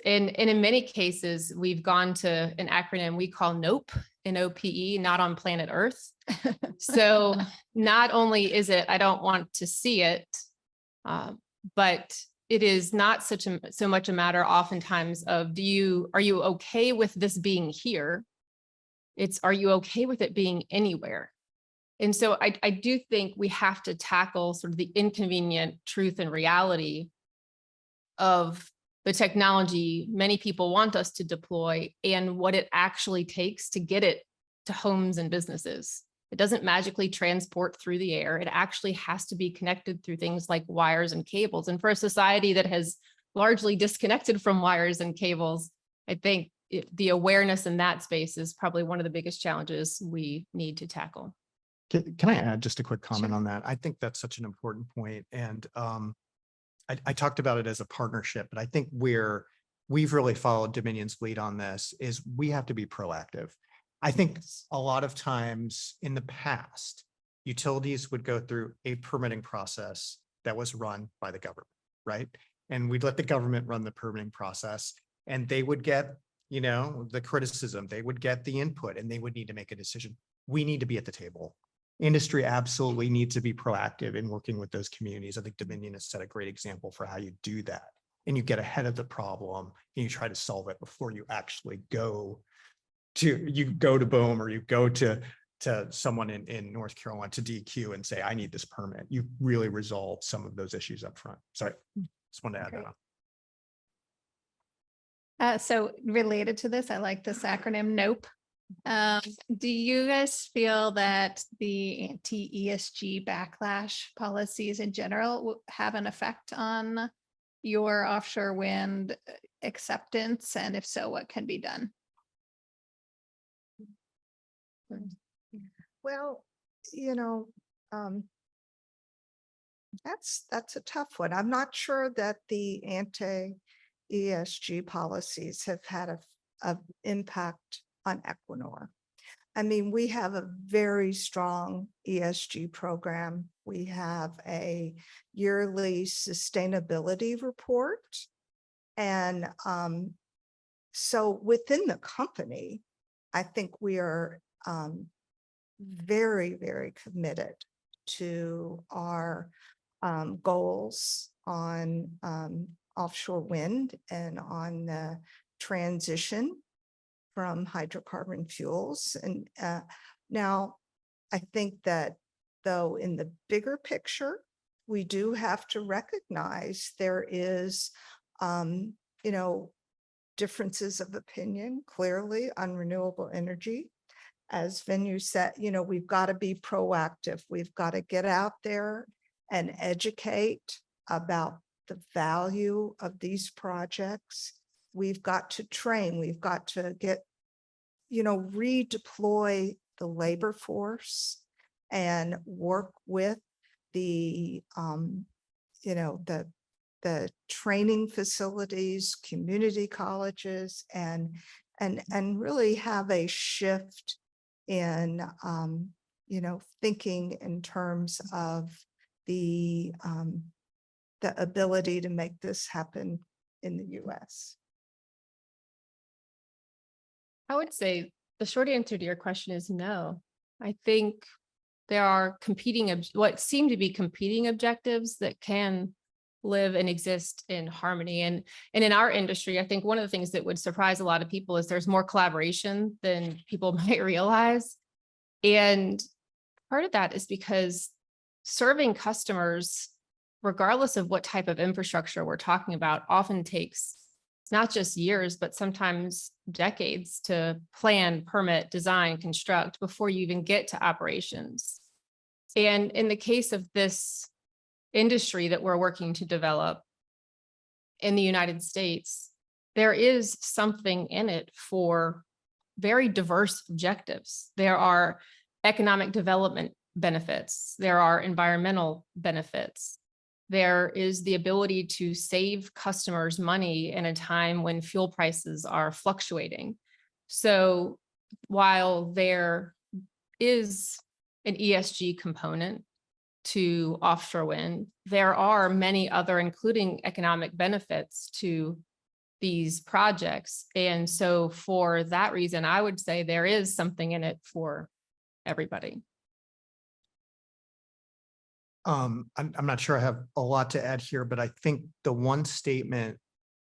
And in many cases, we've gone to an acronym we call NOPE, N-O-P-E, not on planet Earth. So not only is it, I don't want to see it, but it is not so much a matter oftentimes of are you okay with this being here? It's, are you okay with it being anywhere? And so I do think we have to tackle sort of the inconvenient truth and reality of the technology many people want us to deploy and what it actually takes to get it to homes and businesses. It doesn't magically transport through the air. It actually has to be connected through things like wires and cables. And for a society that has largely disconnected from wires and cables, I think the awareness in that space is probably one of the biggest challenges we need to tackle. Can I add just a quick comment Sure. on that? I think that's such an important point. And I talked about it as a partnership, but I think where we've really followed Dominion's lead on this is we have to be proactive. I think a lot of times in the past, utilities would go through a permitting process that was run by the government, right? And we'd let the government run the permitting process and they would get, you know, the criticism, they would get the input and they would need to make a decision. We need to be at the table. Industry absolutely needs to be proactive in working with those communities. I think Dominion has set a great example for how you do that. And you get ahead of the problem and you try to solve it before you actually go to BOEM or you go to someone in North Carolina, to DQ, and say, I need this permit. You really resolve some of those issues up front. Sorry, just wanted to add that on. So related to this, I like this acronym NOPE. Do you guys feel that the anti-ESG backlash policies in general will have an effect on your offshore wind acceptance? And if so, what can be done? Well, you know, that's a tough one. I'm not sure that the anti-ESG policies have had a impact on Equinor. I mean, we have a very strong ESG program. We have a yearly sustainability report. And so within the company, I think we are very, very committed to our goals on offshore wind and on the transition from hydrocarbon fuels. And now I think that though in the bigger picture, we do have to recognize there is, you know, differences of opinion clearly on renewable energy. As Venu said, you know, we've got to be proactive. We've got to get out there and educate about the value of these projects. We've got to train, we've got to get, you know, redeploy the labor force and work with the, you know, the training facilities, community colleges, and really have a shift in, you know, thinking in terms of the ability to make this happen in the US. I would say the short answer to your question is no. I think there are what seem to be competing objectives that can live and exist in harmony. And in our industry, I think one of the things that would surprise a lot of people is there's more collaboration than people might realize. And part of that is because serving customers, regardless of what type of infrastructure we're talking about, often takes not just years, but sometimes decades to plan, permit, design, construct before you even get to operations. And in the case of this industry that we're working to develop in the United States, there is something in it for very diverse objectives. There are economic development benefits. There are environmental benefits. There is the ability to save customers money in a time when fuel prices are fluctuating. So while there is an ESG component to offshore wind, there are many other, including economic benefits to these projects. And so for that reason, I would say there is something in it for everybody. I'm not sure I have a lot to add here, but I think the one statement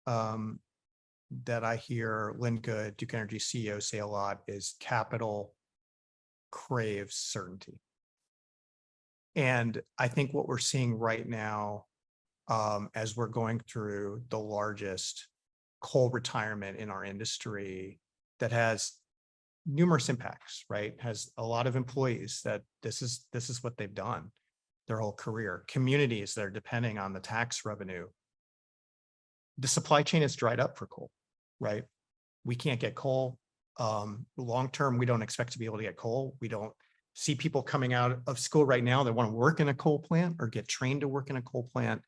that I hear Lynn Good, Duke Energy CEO, say a lot is capital craves certainty. And I think what we're seeing right now, as we're going through the largest coal retirement in our industry that has numerous impacts, right? Has a lot of employees that this is what they've done their whole career, communities that are depending on the tax revenue. The supply chain is dried up for coal, right? We can't get coal. Long term, we don't expect to be able to get coal. We don't see people coming out of school right now that want to work in a coal plant or get trained to work in a coal plant.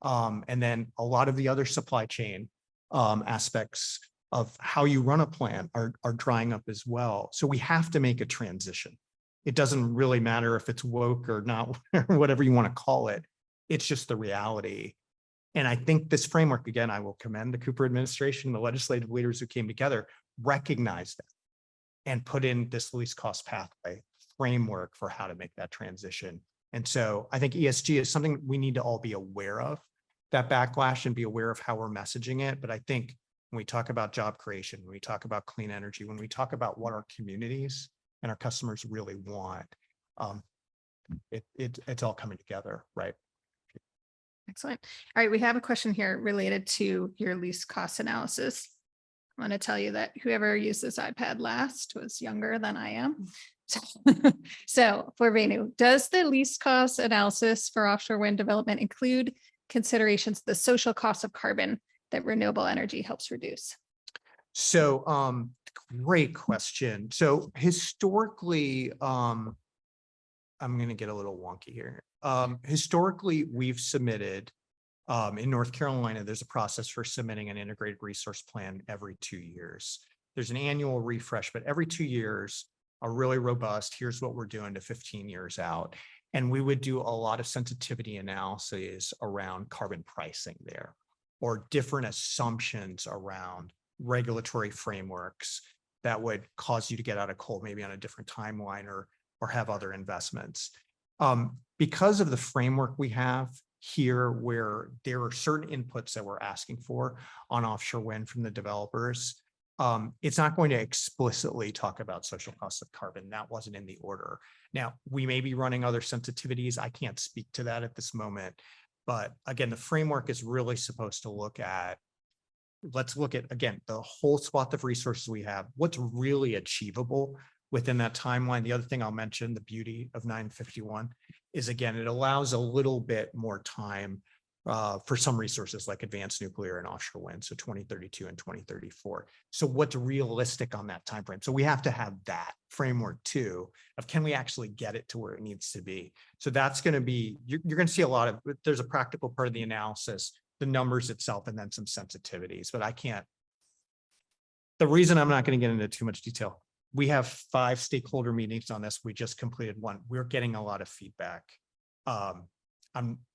And then a lot of the other supply chain aspects of how you run a plant are drying up as well. So we have to make a transition. It doesn't really matter if it's woke or not, or whatever you want to call it. It's just the reality. And I think this framework, again, I will commend the Cooper administration, the legislative leaders who came together, recognized that and put in this least cost pathway framework for how to make that transition. And so I think ESG is something we need to all be aware of, that backlash, and be aware of how we're messaging it. But I think when we talk about job creation, when we talk about clean energy, when we talk about what our communities and our customers really want, it's all coming together, right? Excellent. All right, we have a question here related to your least cost analysis. I'm going to tell you that whoever used this iPad last was younger than I am. So for Venu, does the least cost analysis for offshore wind development include considerations of the social cost of carbon that renewable energy helps reduce? So great question. So historically, I'm going to get a little wonky here. Historically, we've submitted in North Carolina, there's a process for submitting an integrated resource plan every 2 years. There's an annual refresh, but every 2 years, a really robust, here's what we're doing to 15 years out. And we would do a lot of sensitivity analyses around carbon pricing there, or different assumptions around regulatory frameworks that would cause you to get out of coal, maybe on a different timeline, or have other investments. Because of the framework we have here, where there are certain inputs that we're asking for on offshore wind from the developers, it's not going to explicitly talk about social costs of carbon. That wasn't in the order. Now, we may be running other sensitivities. I can't speak to that at this moment. But again, the framework is really supposed to look at, let's look at, again, the whole swath of resources we have, what's really achievable within that timeline. The other thing I'll mention, the beauty of 951 is, again, it allows a little bit more time for some resources like advanced nuclear and offshore wind, so 2032 and 2034. So what's realistic on that timeframe? So we have to have that framework too, of can we actually get it to where it needs to be? So that's going to be, you're going to see a lot of, there's a practical part of the analysis, the numbers itself, and then some sensitivities, but I can't. The reason I'm not going to get into too much detail, we have 5 stakeholder meetings on this. We just completed one. We're getting a lot of feedback.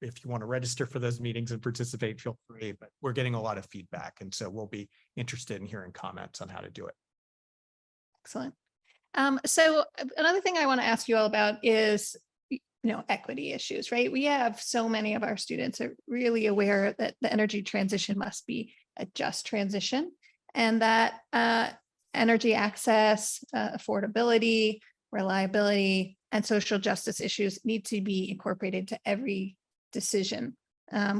If you want to register for those meetings and participate, feel free, but we're getting a lot of feedback. And so we'll be interested in hearing comments on how to do it. Excellent. So another thing I want to ask you all about is, equity issues, right? We have so many of our students are really aware that the energy transition must be a just transition, and that energy access, affordability, reliability, and social justice issues need to be incorporated to every decision,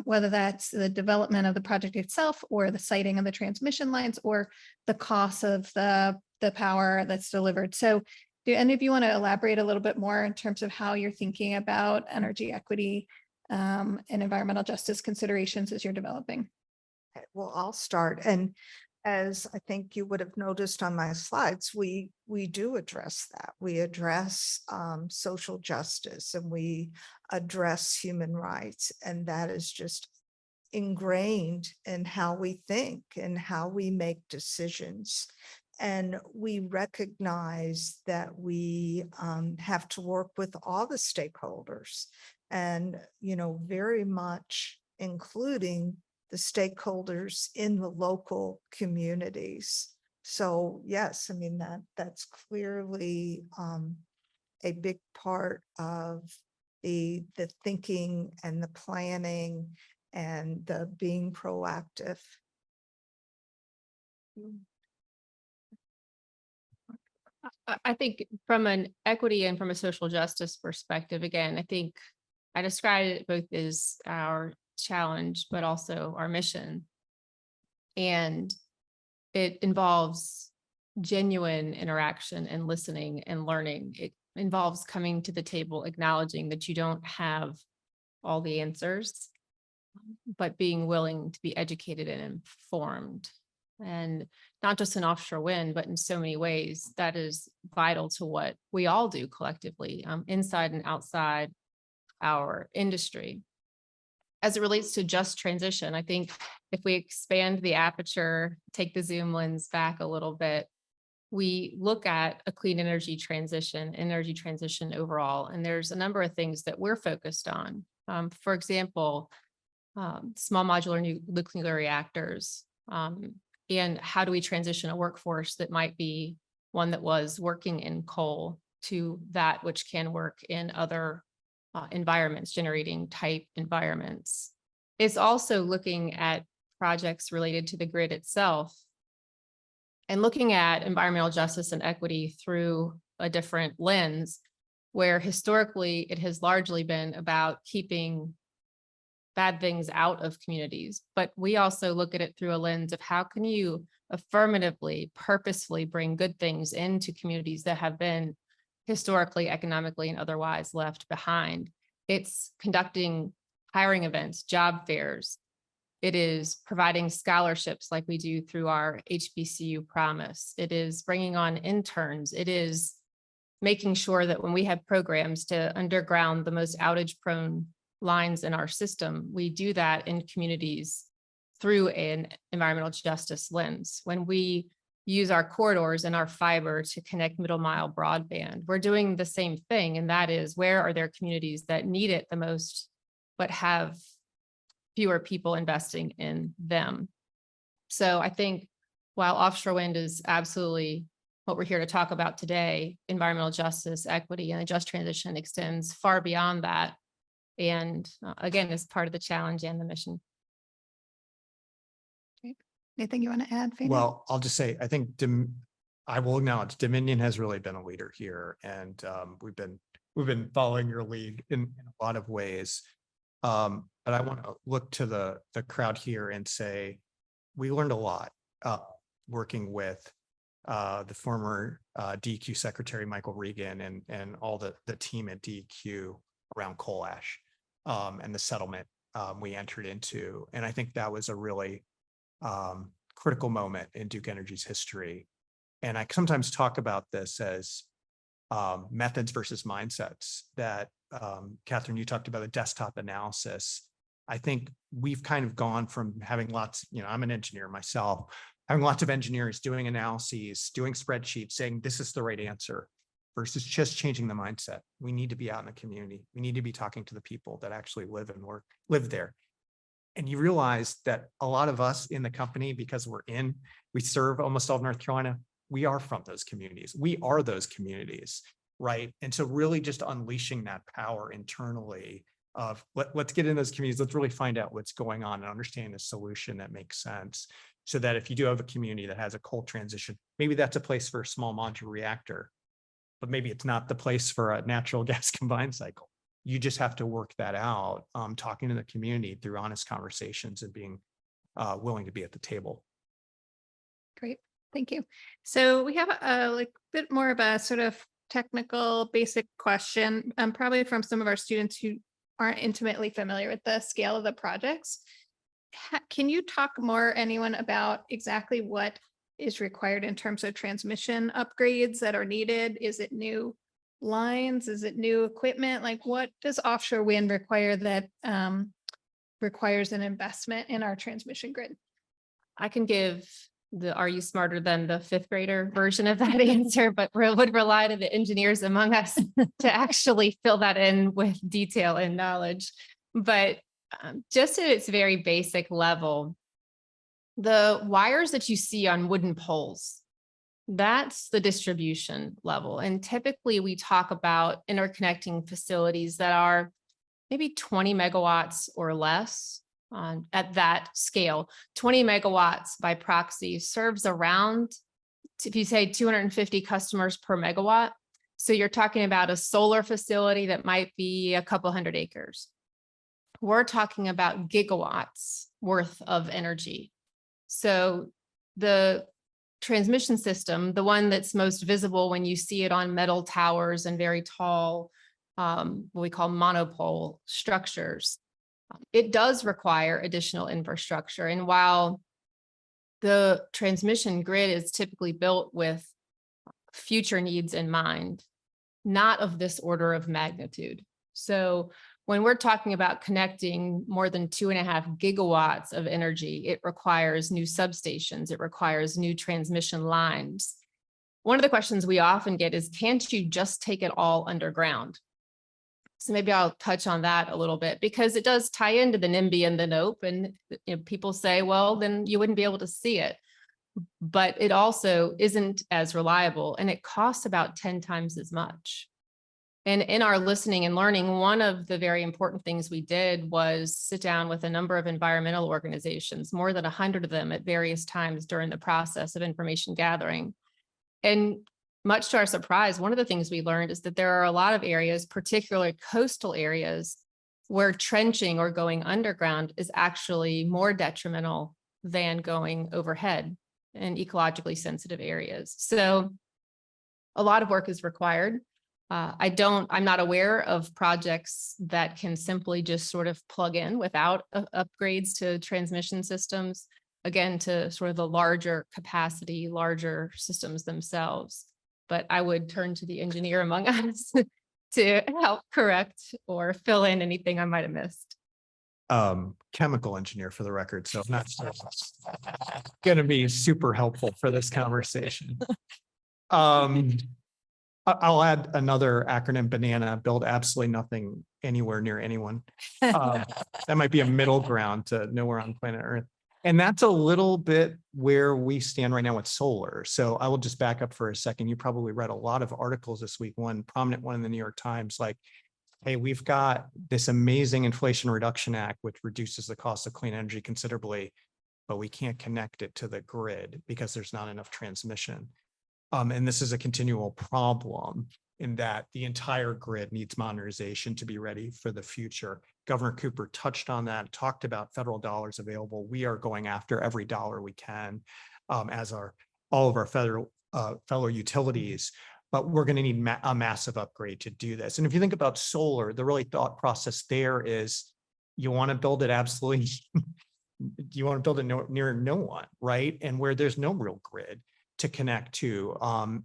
whether that's the development of the project itself, or the siting of the transmission lines, or the cost of the power that's delivered. So do any of you want to elaborate a little bit more in terms of how you're thinking about energy equity and environmental justice considerations as you're developing? Okay, well, I'll start. And as I think you would have noticed on my slides, we do address that. We address social justice, and we address human rights. And that is just ingrained in how we think and how we make decisions. And we recognize that we have to work with all the stakeholders, and, very much including the stakeholders in the local communities. So yes, I mean, that's clearly a big part of the thinking and the planning and the being proactive. I think from an equity and from a social justice perspective, again, I think I described it both as our challenge, but also our mission. And it involves genuine interaction and listening and learning. It involves coming to the table, acknowledging that you don't have all the answers, but being willing to be educated and informed. And not just in offshore wind, but in so many ways that is vital to what we all do collectively, inside and outside our industry. As it relates to just transition, I think if we expand the aperture, take the zoom lens back a little bit, we look at a clean energy transition overall, and there's a number of things that we're focused on. For example, small modular nuclear reactors, and how do we transition a workforce that might be one that was working in coal to that which can work in other environments, generating type environments. It's also looking at projects related to the grid itself and looking at environmental justice and equity through a different lens, where historically it has largely been about keeping bad things out of communities. But we also look at it through a lens of how can you affirmatively, purposefully bring good things into communities that have been historically, economically, and otherwise left behind. It's conducting hiring events, job fairs. It is providing scholarships like we do through our HBCU promise. It is bringing on interns. It is making sure that when we have programs to underground the most outage prone lines in our system, we do that in communities through an environmental justice lens. When we use our corridors and our fiber to connect middle mile broadband, we're doing the same thing. And that is, where are there communities that need it the most, but have fewer people investing in them? So I think while offshore wind is absolutely what we're here to talk about today, environmental justice, equity, and a just transition extends far beyond that. And again, is part of the challenge and the mission. Anything you want to add, Venu? Well, I'll just say, I think I will acknowledge Dominion has really been a leader here, and we've been following your lead in a lot of ways. But I want to look to the crowd here and say, we learned a lot working with the former DEQ Secretary Michael Regan and all the team at DEQ around coal ash and the settlement we entered into. And I think that was a really critical moment in Duke Energy's history. And I sometimes talk about this as methods versus mindsets that Katharine, you talked about the desktop analysis. I think we've kind of gone from having lots, I'm an engineer myself, having lots of engineers doing analyses, doing spreadsheets, saying this is the right answer, versus just changing the mindset. We need to be out in the community. We need to be talking to the people that actually live and live there. And you realize that a lot of us in the company, because we serve almost all of North Carolina, we are from those communities. We are those communities, right? And so really just unleashing that power internally of let's get in those communities, let's really find out what's going on and understand a solution that makes sense. So that if you do have a community that has a coal transition, maybe that's a place for a small modular reactor, but maybe it's not the place for a natural gas combined cycle. You just have to work that out, talking to the community through honest conversations and being willing to be at the table. Great, thank you. So we have a bit more of a sort of technical basic question, probably from some of our students who aren't intimately familiar with the scale of the projects. Can you talk more, anyone, about exactly what is required in terms of transmission upgrades that are needed? Is it new lines? Is it new equipment? Like, what does offshore wind require that requires an investment in our transmission grid? I can give the "Are you smarter than the fifth grader" version of that answer, but would rely to the engineers among us to actually fill that in with detail and knowledge. But just at its very basic level, the wires that you see on wooden poles That's the distribution level. And typically we talk about interconnecting facilities that are maybe 20 megawatts or less at that scale. 20 megawatts by proxy serves around, if you say 250 customers per megawatt. So you're talking about a solar facility that might be a couple hundred acres. We're talking about gigawatts worth of energy. So the transmission system, the one that's most visible when you see it on metal towers and very tall, what we call monopole structures, it does require additional infrastructure. And while the transmission grid is typically built with future needs in mind, not of this order of magnitude. So when we're talking about connecting more than 2.5 gigawatts of energy, it requires new substations, it requires new transmission lines. One of the questions we often get is, can't you just take it all underground? So maybe I'll touch on that a little bit, because it does tie into the NIMBY and the NOPE. And people say, well, then you wouldn't be able to see it. But it also isn't as reliable, and it costs about 10 times as much. And in our listening and learning, one of the very important things we did was sit down with a number of environmental organizations, more than 100 of them at various times during the process of information gathering. And much to our surprise, one of the things we learned is that there are a lot of areas, particularly coastal areas, where trenching or going underground is actually more detrimental than going overhead in ecologically sensitive areas. So a lot of work is required. I'm not aware of projects that can simply just sort of plug in without upgrades to transmission systems, again, to sort of the larger capacity, larger systems themselves. But I would turn to the engineer among us to help correct or fill in anything I might have missed. Chemical engineer for the record, so I'm not going to be super helpful for this conversation. I'll add another acronym, BANANA, build absolutely nothing anywhere near anyone. That might be a middle ground to nowhere on planet Earth. And that's a little bit where we stand right now with solar. So I will just back up for a second. You probably read a lot of articles this week, one prominent one in the New York Times, like, hey, we've got this amazing Inflation Reduction Act, which reduces the cost of clean energy considerably, but we can't connect it to the grid because there's not enough transmission. And this is a continual problem in that the entire grid needs modernization to be ready for the future. Governor Cooper touched on that, talked about federal dollars available. We are going after every dollar we can, as are all of our federal fellow utilities, but we're going to need a massive upgrade to do this. And if you think about solar, the really thought process there is you want to build it absolutely, you want to build it near no one, right? And where there's no real grid to connect to.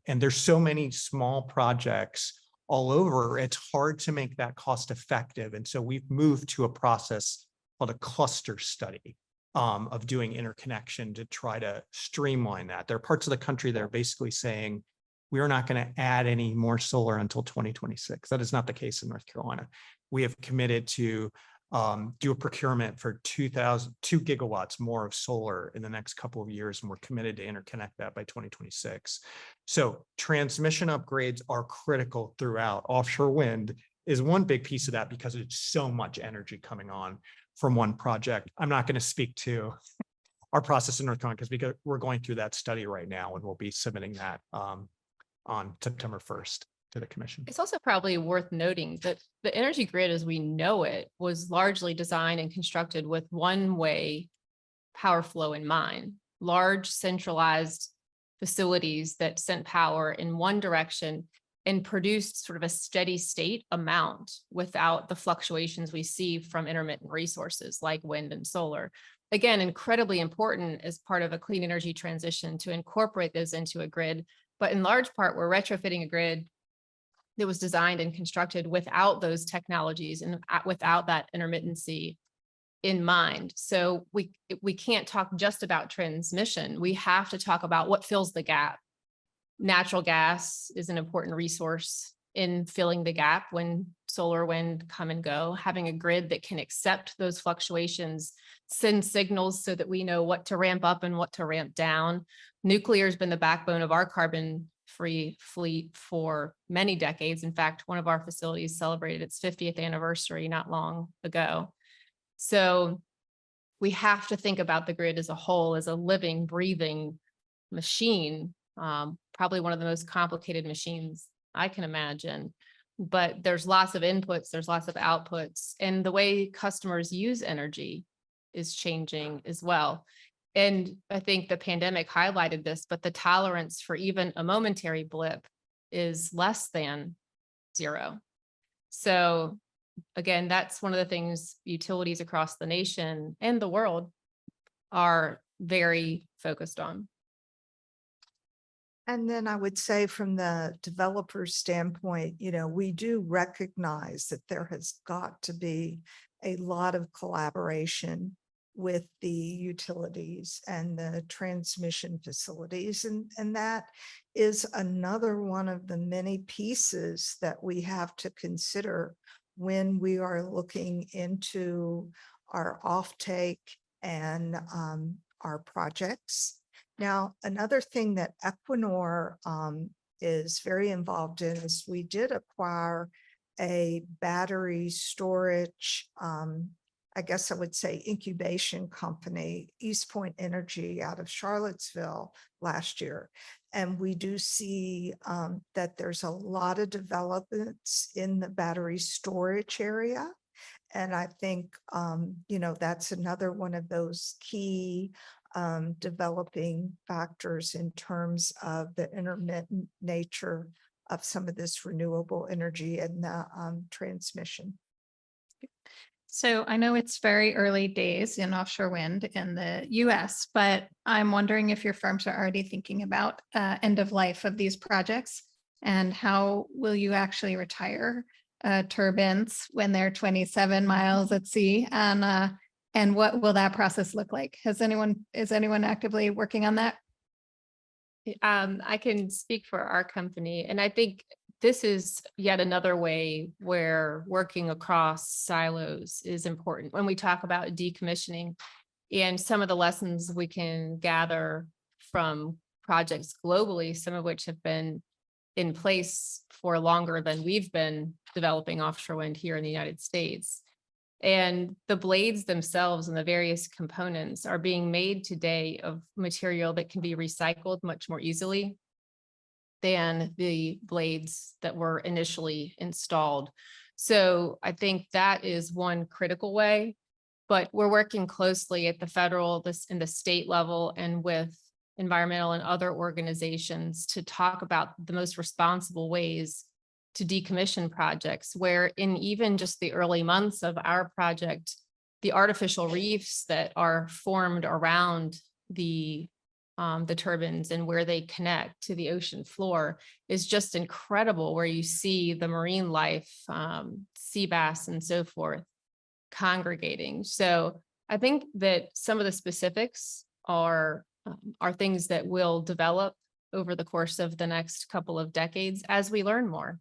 And there's so many small projects all over, it's hard to make that cost effective. And so we've moved to a process called a cluster study of doing interconnection to try to streamline that. There are parts of the country that are basically saying, we are not going to add any more solar until 2026. That is not the case in North Carolina. We have committed to do a procurement for 2 gigawatts more of solar in the next couple of years, and we're committed to interconnect that by 2026. So transmission upgrades are critical throughout. Offshore wind is one big piece of that because it's so much energy coming on from one project. I'm not going to speak to our process in North Carolina because we're going through that study right now, and we'll be submitting that on September 1st. To the commission. It's also probably worth noting that the energy grid as we know it was largely designed and constructed with one-way power flow in mind. Large centralized facilities that sent power in one direction and produced sort of a steady state amount without the fluctuations we see from intermittent resources like wind and solar. Again, incredibly important as part of a clean energy transition to incorporate those into a grid, but in large part, we're retrofitting a grid that was designed and constructed without those technologies and without that intermittency in mind. So we can't talk just about transmission. We have to talk about what fills the gap. Natural gas is an important resource in filling the gap when solar, wind come and go, having a grid that can accept those fluctuations, send signals so that we know what to ramp up and what to ramp down. Nuclear has been the backbone of our carbon-free fleet for many decades. In fact, one of our facilities celebrated its 50th anniversary not long ago. So we have to think about the grid as a whole, as a living, breathing machine, probably one of the most complicated machines I can imagine. But there's lots of inputs, there's lots of outputs, and the way customers use energy is changing as well. And I think the pandemic highlighted this, but the tolerance for even a momentary blip is less than 0. So again, that's one of the things utilities across the nation and the world are very focused on. And then I would say from the developer's standpoint, we do recognize that there has got to be a lot of collaboration with the utilities and the transmission facilities. And that is another one of the many pieces that we have to consider when we are looking into our offtake and our projects. Now, another thing that Equinor is very involved in is we did acquire a battery storage, I guess I would say incubation company, East Point Energy out of Charlottesville last year. And we do see that there's a lot of developments in the battery storage area. And I think, that's another one of those key developing factors in terms of the intermittent nature of some of this renewable energy and the transmission. So I know it's very early days in offshore wind in the US, but I'm wondering if your firms are already thinking about end of life of these projects, and how will you actually retire turbines when they're 27 miles at sea, and what will that process look like? Is anyone actively working on that? I can speak for our company, and I think this is yet another way where working across silos is important when we talk about decommissioning, and some of the lessons we can gather from projects globally, some of which have been in place for longer than we've been developing offshore wind here in the United States. And the blades themselves and the various components are being made today of material that can be recycled much more easily than the blades that were initially installed. So I think that is one critical way, but we're working closely at the federal, and the state level, and with environmental and other organizations to talk about the most responsible ways to decommission projects, where in even just the early months of our project, the artificial reefs that are formed around the turbines and where they connect to the ocean floor is just incredible, where you see the marine life, sea bass and so forth congregating. So I think that some of the specifics are things that will develop over the course of the next couple of decades as we learn more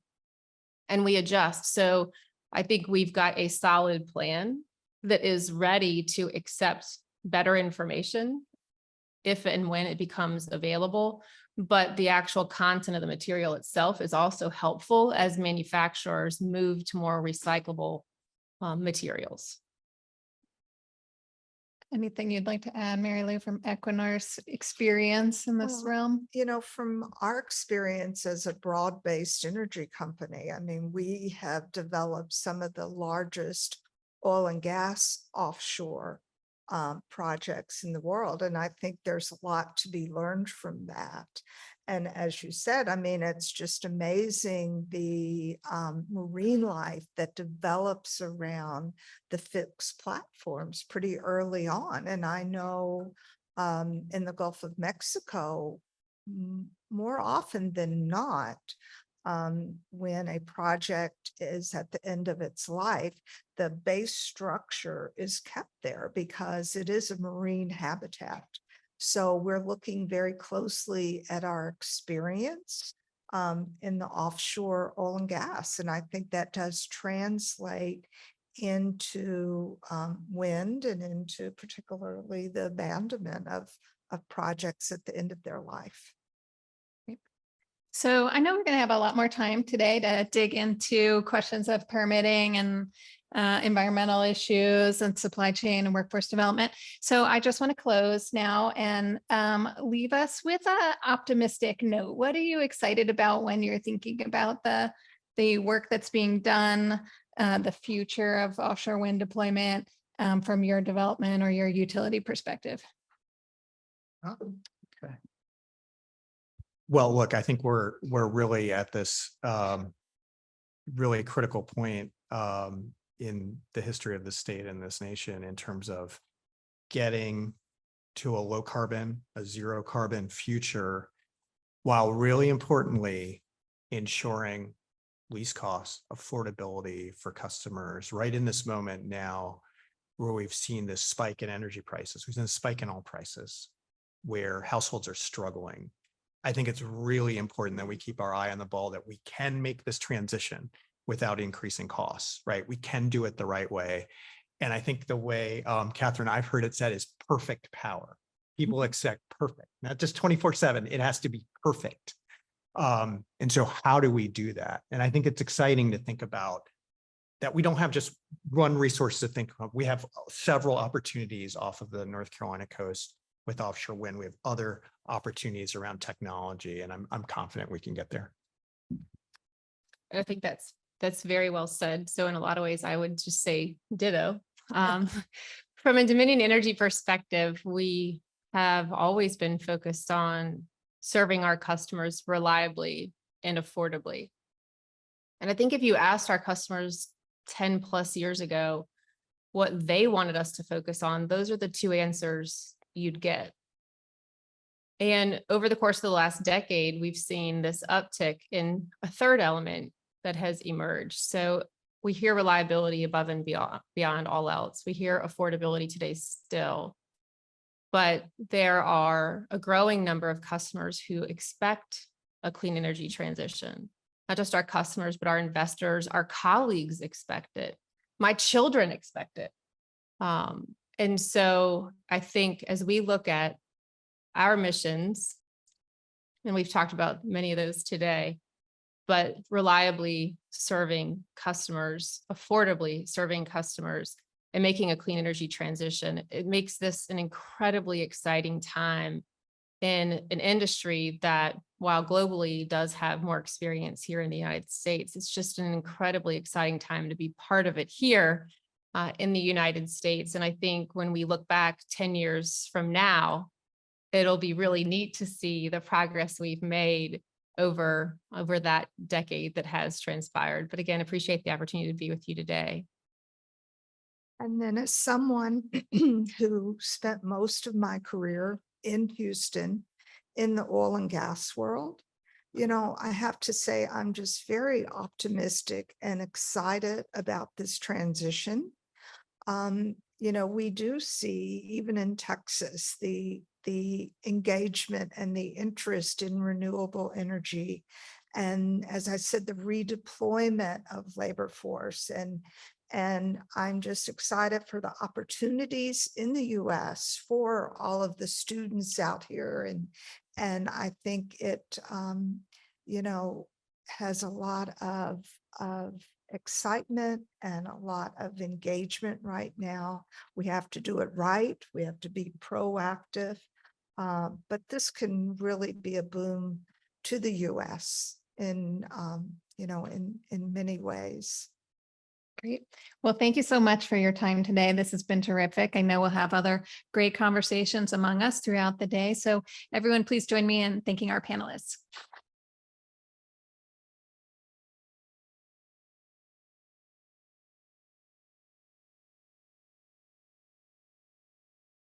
and we adjust. So I think we've got a solid plan that is ready to accept better information if and when it becomes available. But the actual content of the material itself is also helpful as manufacturers move to more recyclable materials. Anything you'd like to add, Mary Lou, from Equinor's experience in this realm? From our experience as a broad-based energy company, I mean, we have developed some of the largest oil and gas offshore projects in the world. And I think there's a lot to be learned from that. And as you said, I mean, it's just amazing the marine life that develops around the fixed platforms pretty early on. And I know in the Gulf of Mexico, more often than not, when a project is at the end of its life, the base structure is kept there because it is a marine habitat. So we're looking very closely at our experience in the offshore oil and gas. And I think that does translate into wind and into particularly the abandonment of projects at the end of their life. So I know we're going to have a lot more time today to dig into questions of permitting and environmental issues and supply chain and workforce development. So I just want to close now and leave us with an optimistic note. What are you excited about when you're thinking about the work that's being done, the future of offshore wind deployment from your development or your utility perspective? Okay. Well, look, I think we're really at this really critical point in the history of the state and this nation in terms of getting to a low carbon, a zero carbon future, while really importantly ensuring least cost, affordability for customers right in this moment now where we've seen this spike in energy prices. We've seen a spike in all prices where households are struggling. I think it's really important that we keep our eye on the ball, that we can make this transition without increasing costs, right? We can do it the right way. And I think the way, Katharine, I've heard it said is perfect power. People expect perfect, not just 24/7, it has to be perfect. And so how do we do that? And I think it's exciting to think about that we don't have just one resource to think of. We have several opportunities off of the North Carolina coast with offshore wind. We have other opportunities around technology, and I'm confident we can get there. I think that's very well said. So in a lot of ways, I would just say ditto. From a Dominion Energy perspective, we have always been focused on serving our customers reliably and affordably. And I think if you asked our customers 10 plus years ago what they wanted us to focus on, those are the two answers you'd get. And over the course of the last decade, we've seen this uptick in a third element that has emerged. So we hear reliability above and beyond all else. We hear affordability today still, but there are a growing number of customers who expect a clean energy transition. Not just our customers, but our investors, our colleagues expect it. My children expect it. And so I think as we look at our missions, and we've talked about many of those today, but reliably serving customers, affordably serving customers, and making a clean energy transition, it makes this an incredibly exciting time in an industry that, while globally does have more experience here in the United States, it's just an incredibly exciting time to be part of it here in the United States. And I think when we look back 10 years from now, it'll be really neat to see the progress we've made over that decade that has transpired. But again, appreciate the opportunity to be with you today. And then as someone who spent most of my career in Houston in the oil and gas world, I have to say I'm just very optimistic and excited about this transition. We do see, even in Texas, the engagement and the interest in renewable energy. And as I said, the redeployment of labor force. And I'm just excited for the opportunities in the US for all of the students out here. And I think it, has a lot of excitement and a lot of engagement right now. We have to do it right. We have to be proactive. But this can really be a boom to the US in many ways. Great. Well, thank you so much for your time today. This has been terrific. I know we'll have other great conversations among us throughout the day. So everyone, please join me in thanking our panelists.